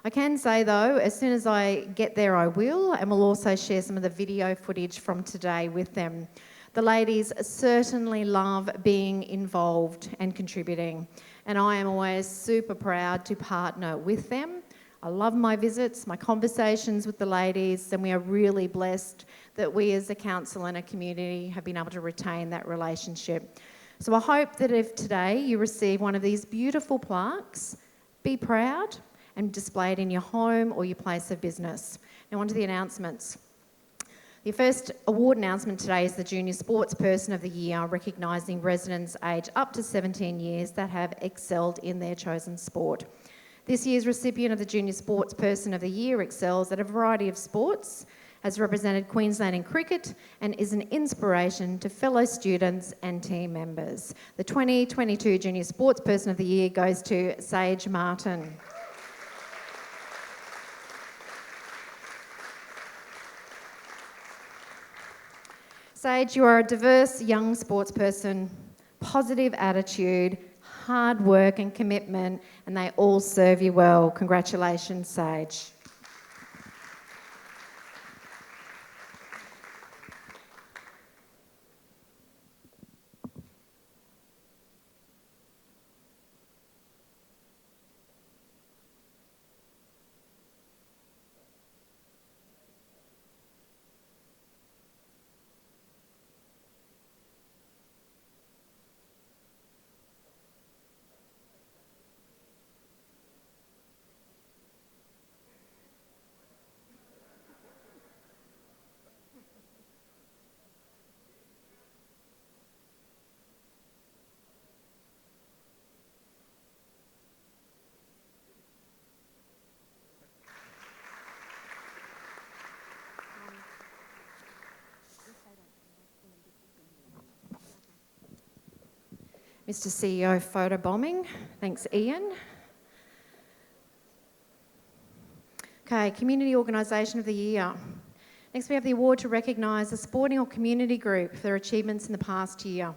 I can say though, as soon as I get there I will, and we'll also share some of the video footage from today with them. The ladies certainly love being involved and contributing, and I am always super proud to partner with them. I love my visits, my conversations with the ladies, and we are really blessed that we as a council and a community have been able to retain that relationship. So I hope that if today you receive one of these beautiful plaques, be proud and display it in your home or your place of business. Now on to the announcements. The first award announcement today is the Junior Sportsperson of the Year, recognising residents aged up to 17 years that have excelled in their chosen sport. This year's recipient of the Junior Sportsperson of the Year excels at a variety of sports, has represented Queensland in cricket, and is an inspiration to fellow students and team members. The 2022 Junior Sportsperson of the Year goes to Sage Martin. Sage, you are a diverse young sportsperson, positive attitude, hard work and commitment, and they all serve you well. Congratulations, Sage. Mr. CEO photobombing. Thanks, Ian. Okay, Community Organisation of the Year. Next we have the award to recognise a sporting or community group for their achievements in the past year.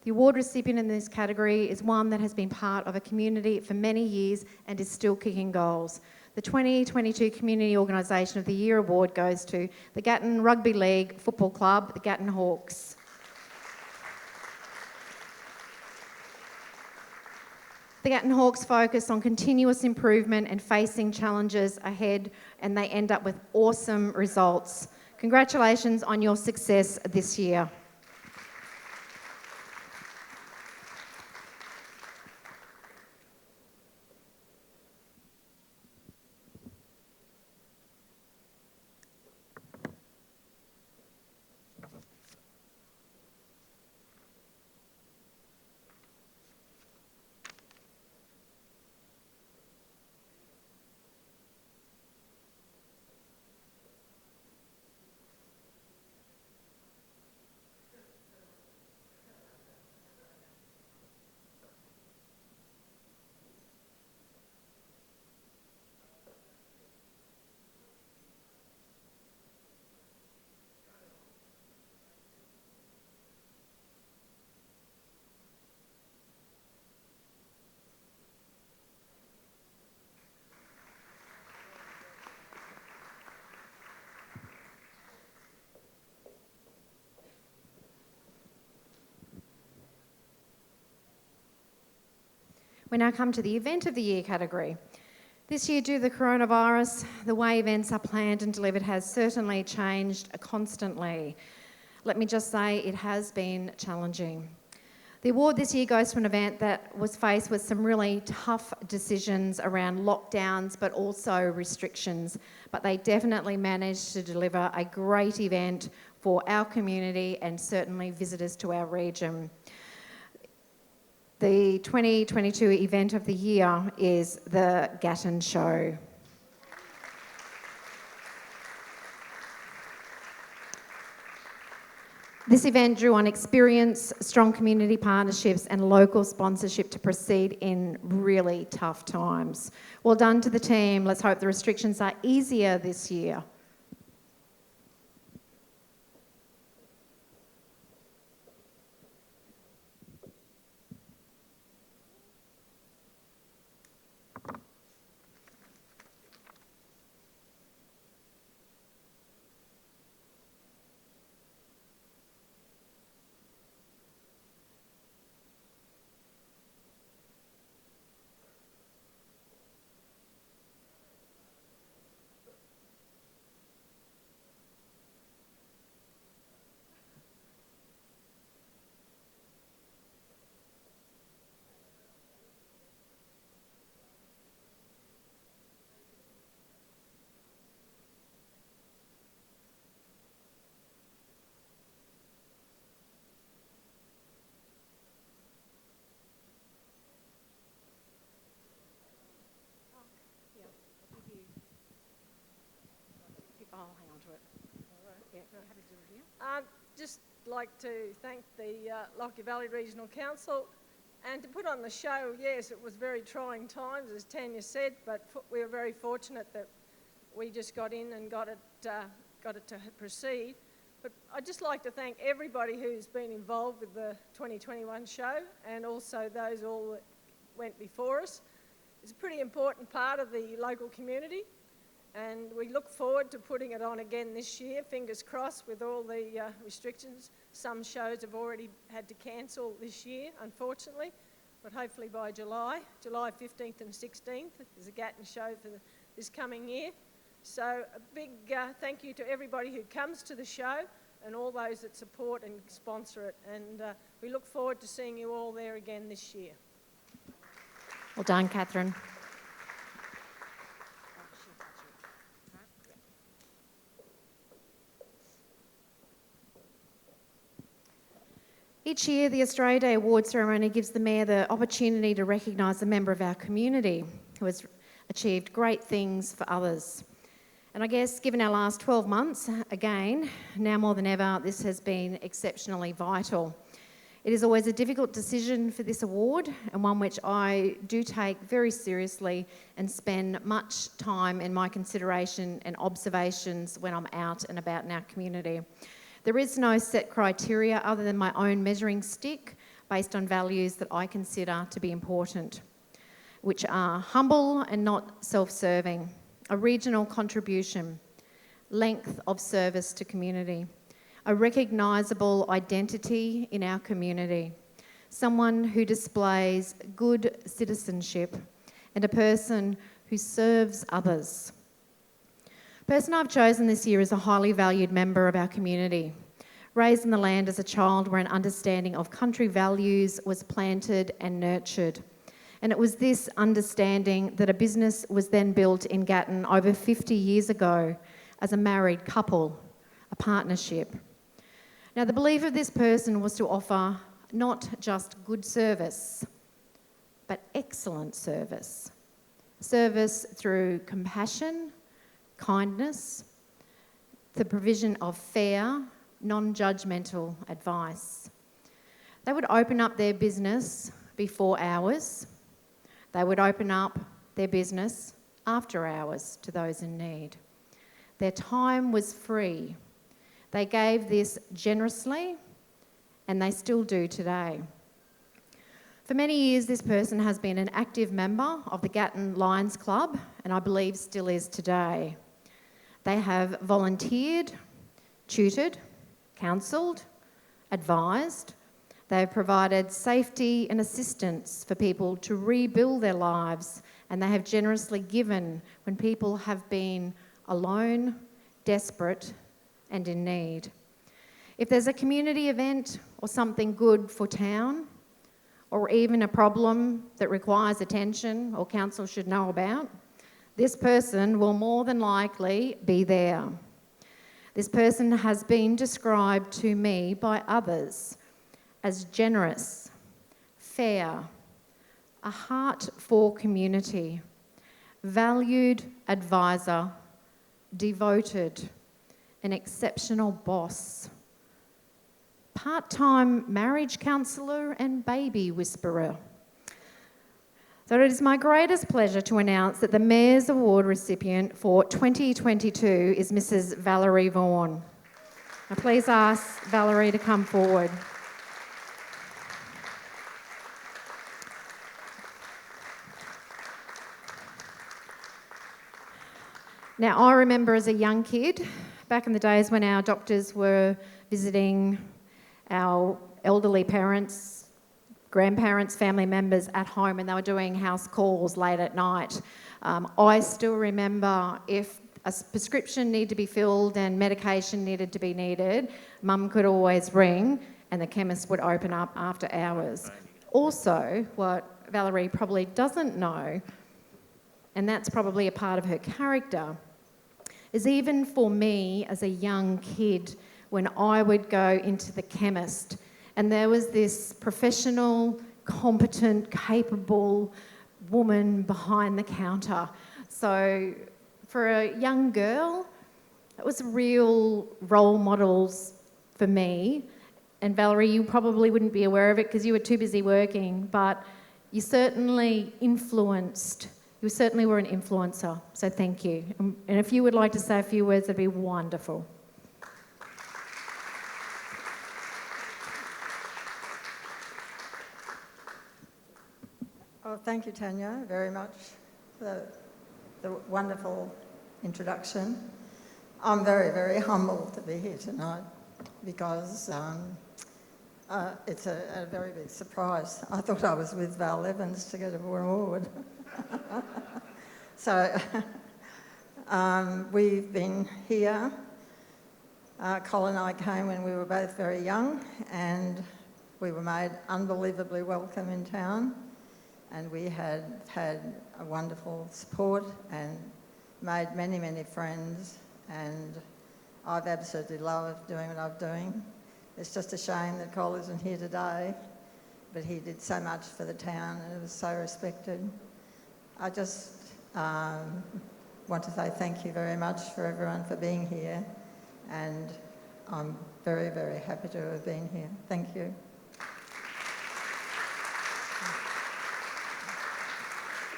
The award recipient in this category is one that has been part of a community for many years and is still kicking goals. The 2022 Community Organisation of the Year award goes to the Gatton Rugby League Football Club, the Gatton Hawks. The Gatton Hawks focus on continuous improvement and facing challenges ahead, and they end up with awesome results. Congratulations on your success this year. We now come to the Event of the Year category. This year, due to the coronavirus, the way events are planned and delivered has certainly changed constantly. Let me just say it has been challenging. The award this year goes to an event that was faced with some really tough decisions around lockdowns but also restrictions, but they definitely managed to deliver a great event for our community and certainly visitors to our region. The 2022 event of the year is the Gatton Show. This event drew on experience, strong community partnerships and local sponsorship to proceed in really tough times. Well done to the team. Let's hope the restrictions are easier this year. I'll hang on to it. All right. Yeah, happy to do it here. I'd just like to thank the Lockyer Valley Regional Council and to put on the show. Yes, it was very trying times, as Tanya said, but we were very fortunate that we just got in and got it to proceed. But I'd just like to thank everybody who's been involved with the 2021 show and also those all that went before us. It's a pretty important part of the local community. And we look forward to putting it on again this year, fingers crossed, with all the restrictions. Some shows have already had to cancel this year, unfortunately, but hopefully by July 15th and 16th, there's a Gatton Show for this coming year. So a big thank you to everybody who comes to the show and all those that support and sponsor it. And we look forward to seeing you all there again this year. Well done, Catherine. Each year, the Australia Day Award ceremony gives the Mayor the opportunity to recognise a member of our community who has achieved great things for others. And I guess, given our last 12 months, again, now more than ever, this has been exceptionally vital. It is always a difficult decision for this award, and one which I do take very seriously and spend much time in my consideration and observations when I'm out and about in our community. There is no set criteria other than my own measuring stick based on values that I consider to be important, which are humble and not self-serving, a regional contribution, length of service to community, a recognisable identity in our community, someone who displays good citizenship, and a person who serves others. The person I've chosen this year is a highly valued member of our community. Raised in the land as a child where an understanding of country values was planted and nurtured. And it was this understanding that a business was then built in Gatton over 50 years ago as a married couple, a partnership. Now, the belief of this person was to offer not just good service, but excellent service. Service through compassion, kindness, the provision of fair, non-judgmental advice. They would open up their business before hours. They would open up their business after hours to those in need. Their time was free. They gave this generously, and they still do today. For many years, this person has been an active member of the Gatton Lions Club, and I believe still is today. They have volunteered, tutored, counselled, advised. They have provided safety and assistance for people to rebuild their lives, and they have generously given when people have been alone, desperate, and in need. If there's a community event or something good for town, or even a problem that requires attention or council should know about, this person will more than likely be there. This person has been described to me by others as generous, fair, a heart for community, valued advisor, devoted, an exceptional boss, part-time marriage counsellor and baby whisperer. So it is my greatest pleasure to announce that the Mayor's Award recipient for 2022 is Mrs. Valerie Vaughan. Now please ask Valerie to come forward. Now, I remember as a young kid, back in the days when our doctors were visiting our elderly parents, grandparents, family members at home, and they were doing house calls late at night. I still remember if a prescription needed to be filled and medication needed to be needed, Mum could always ring and the chemist would open up after hours. Also, what Valerie probably doesn't know, and that's probably a part of her character, is even for me as a young kid, when I would go into the chemist and there was this professional, competent, capable woman behind the counter. So for a young girl, that was real role models for me. And Valerie, you probably wouldn't be aware of it because you were too busy working, but you certainly influenced. You certainly were an influencer, so thank you. And if you would like to say a few words, that'd be wonderful. Oh, thank you, Tanya, very much for the wonderful introduction. I'm very, very humbled to be here tonight because it's a very big surprise. I thought I was with Val Evans to get an award. So we've been here. Colin and I came when we were both very young and we were made unbelievably welcome in town, and we had had a wonderful support and made many, many friends, and I've absolutely loved doing what I'm doing. It's just a shame that Col isn't here today, but he did so much for the town and it was so respected. I just want to say thank you very much for everyone for being here, and I'm very, very happy to have been here. Thank you.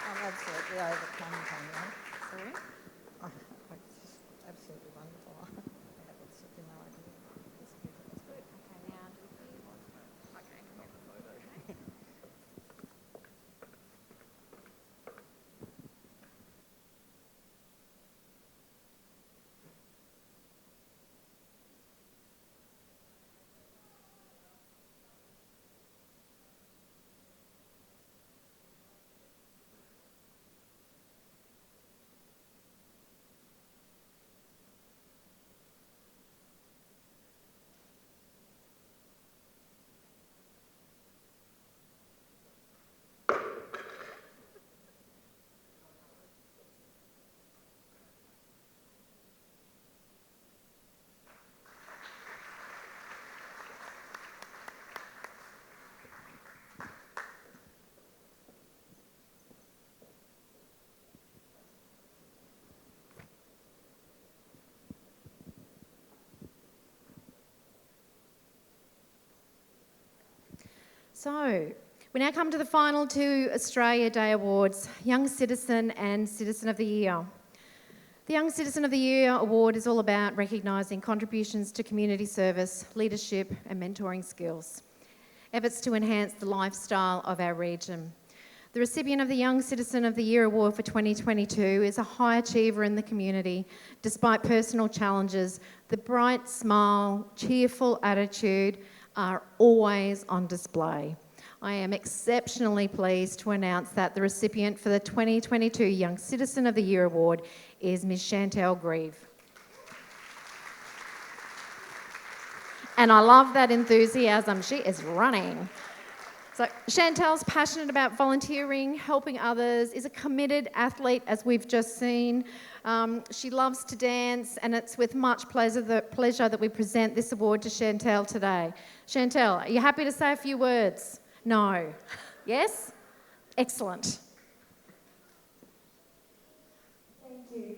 I'm absolutely overcome, Tanya. Sorry? It's just absolutely wonderful. I have absolutely no idea. It's good. Okay, now do you want to... Okay, not the photo. So, we now come to the final two Australia Day Awards, Young Citizen and Citizen of the Year. The Young Citizen of the Year Award is all about recognising contributions to community service, leadership and mentoring skills, efforts to enhance the lifestyle of our region. The recipient of the Young Citizen of the Year Award for 2022 is a high achiever in the community. Despite personal challenges, the bright smile, cheerful attitude are always on display. I am exceptionally pleased to announce that the recipient for the 2022 Young Citizen of the Year Award is Ms. Chantel Grieve. And I love that enthusiasm. She is running. So Chantel's passionate about volunteering, helping others, is a committed athlete, as we've just seen. She loves to dance, and it's with much pleasure that we present this award to Chantel today. Chantel, are you happy to say a few words? No. Yes? Excellent. Thank you.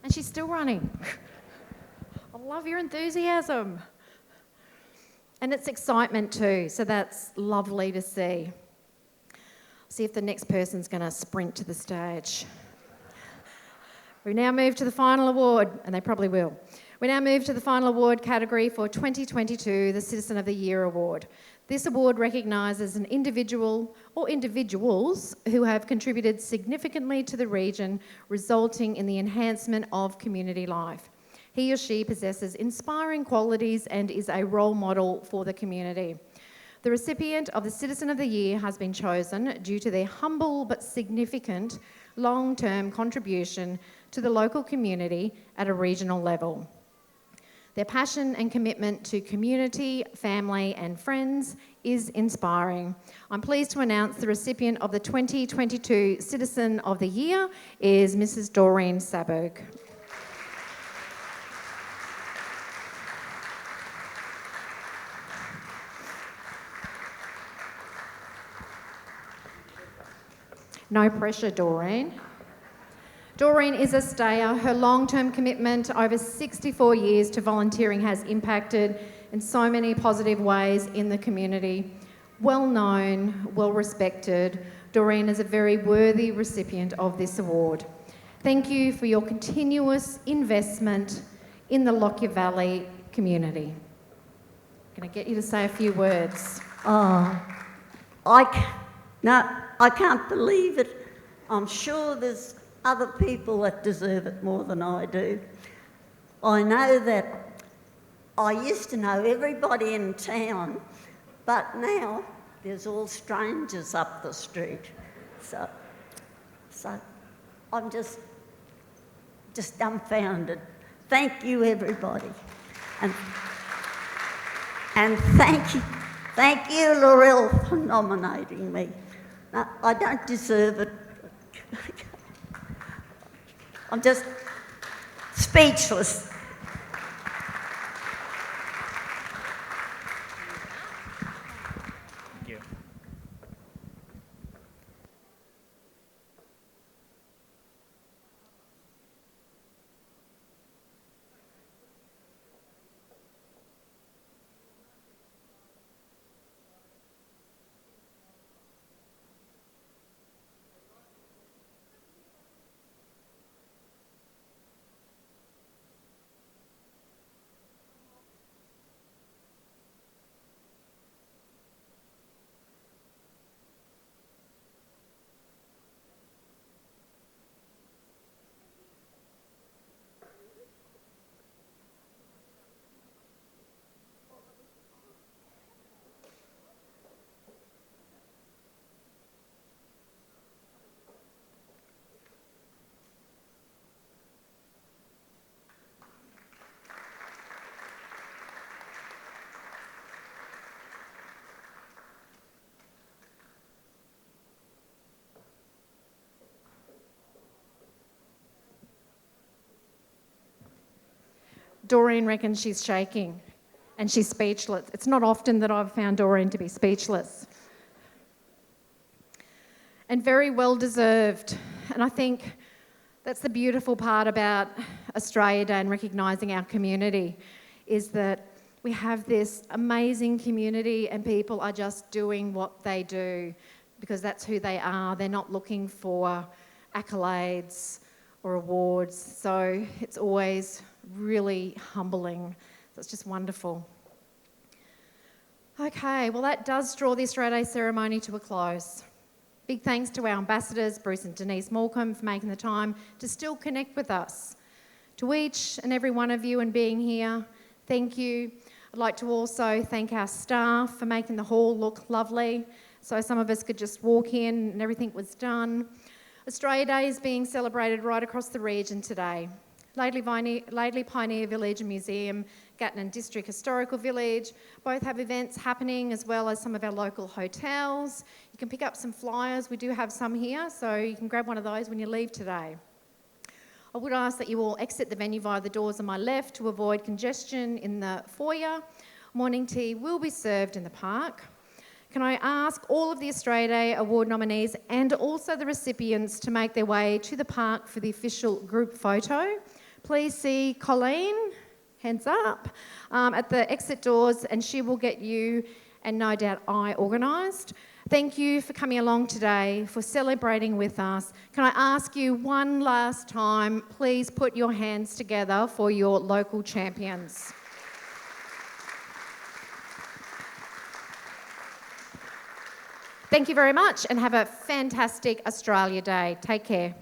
And she's still running. I love your enthusiasm. And it's excitement too, so that's lovely to see. See if the next person's going to sprint to the stage. We now move to the final award, and they probably will. We now move to the final award category for 2022, the Citizen of the Year Award. This award recognises an individual or individuals who have contributed significantly to the region, resulting in the enhancement of community life. He or she possesses inspiring qualities and is a role model for the community. The recipient of the Citizen of the Year has been chosen due to their humble but significant long-term contribution to the local community at a regional level. Their passion and commitment to community, family and friends is inspiring. I'm pleased to announce the recipient of the 2022 Citizen of the Year is Mrs. Doreen Saberg. No pressure, Doreen. Doreen is a stayer. Her long-term commitment over 64 years to volunteering has impacted in so many positive ways in the community. Well known, well respected, Doreen is a very worthy recipient of this award. Thank you for your continuous investment in the Lockyer Valley community. I'm going to get you to say a few words. I can't believe it. I'm sure there's other people that deserve it more than I do. I know that I used to know everybody in town, but now there's all strangers up the street. So I'm just dumbfounded. Thank you, everybody. And thank you, Laurel, for nominating me. No, I don't deserve it. I'm just speechless. Thank you. Doreen reckons she's shaking and she's speechless. It's not often that I've found Doreen to be speechless. And very well deserved. And I think that's the beautiful part about Australia Day and recognising our community, is that we have this amazing community and people are just doing what they do because that's who they are. They're not looking for accolades or awards. So it's always really humbling. So it's just wonderful. Okay, well that does draw the Australia Day ceremony to a close. Big thanks to our ambassadors, Bruce and Denise Morcombe, for making the time to still connect with us. To each and every one of you and being here, thank you. I'd like to also thank our staff for making the hall look lovely, so some of us could just walk in and everything was done. Australia Day is being celebrated right across the region today. Laidley Pioneer Village and Museum, Gatton and District Historical Village, both have events happening, as well as some of our local hotels. You can pick up some flyers. We do have some here, so you can grab one of those when you leave today. I would ask that you all exit the venue via the doors on my left to avoid congestion in the foyer. Morning tea will be served in the park. Can I ask all of the Australia Day Award nominees and also the recipients to make their way to the park for the official group photo? Please see Colleen, hands up, at the exit doors, and she will get you and no doubt I organised. Thank you for coming along today, for celebrating with us. Can I ask you one last time, please put your hands together for your local champions. Thank you very much and have a fantastic Australia Day. Take care.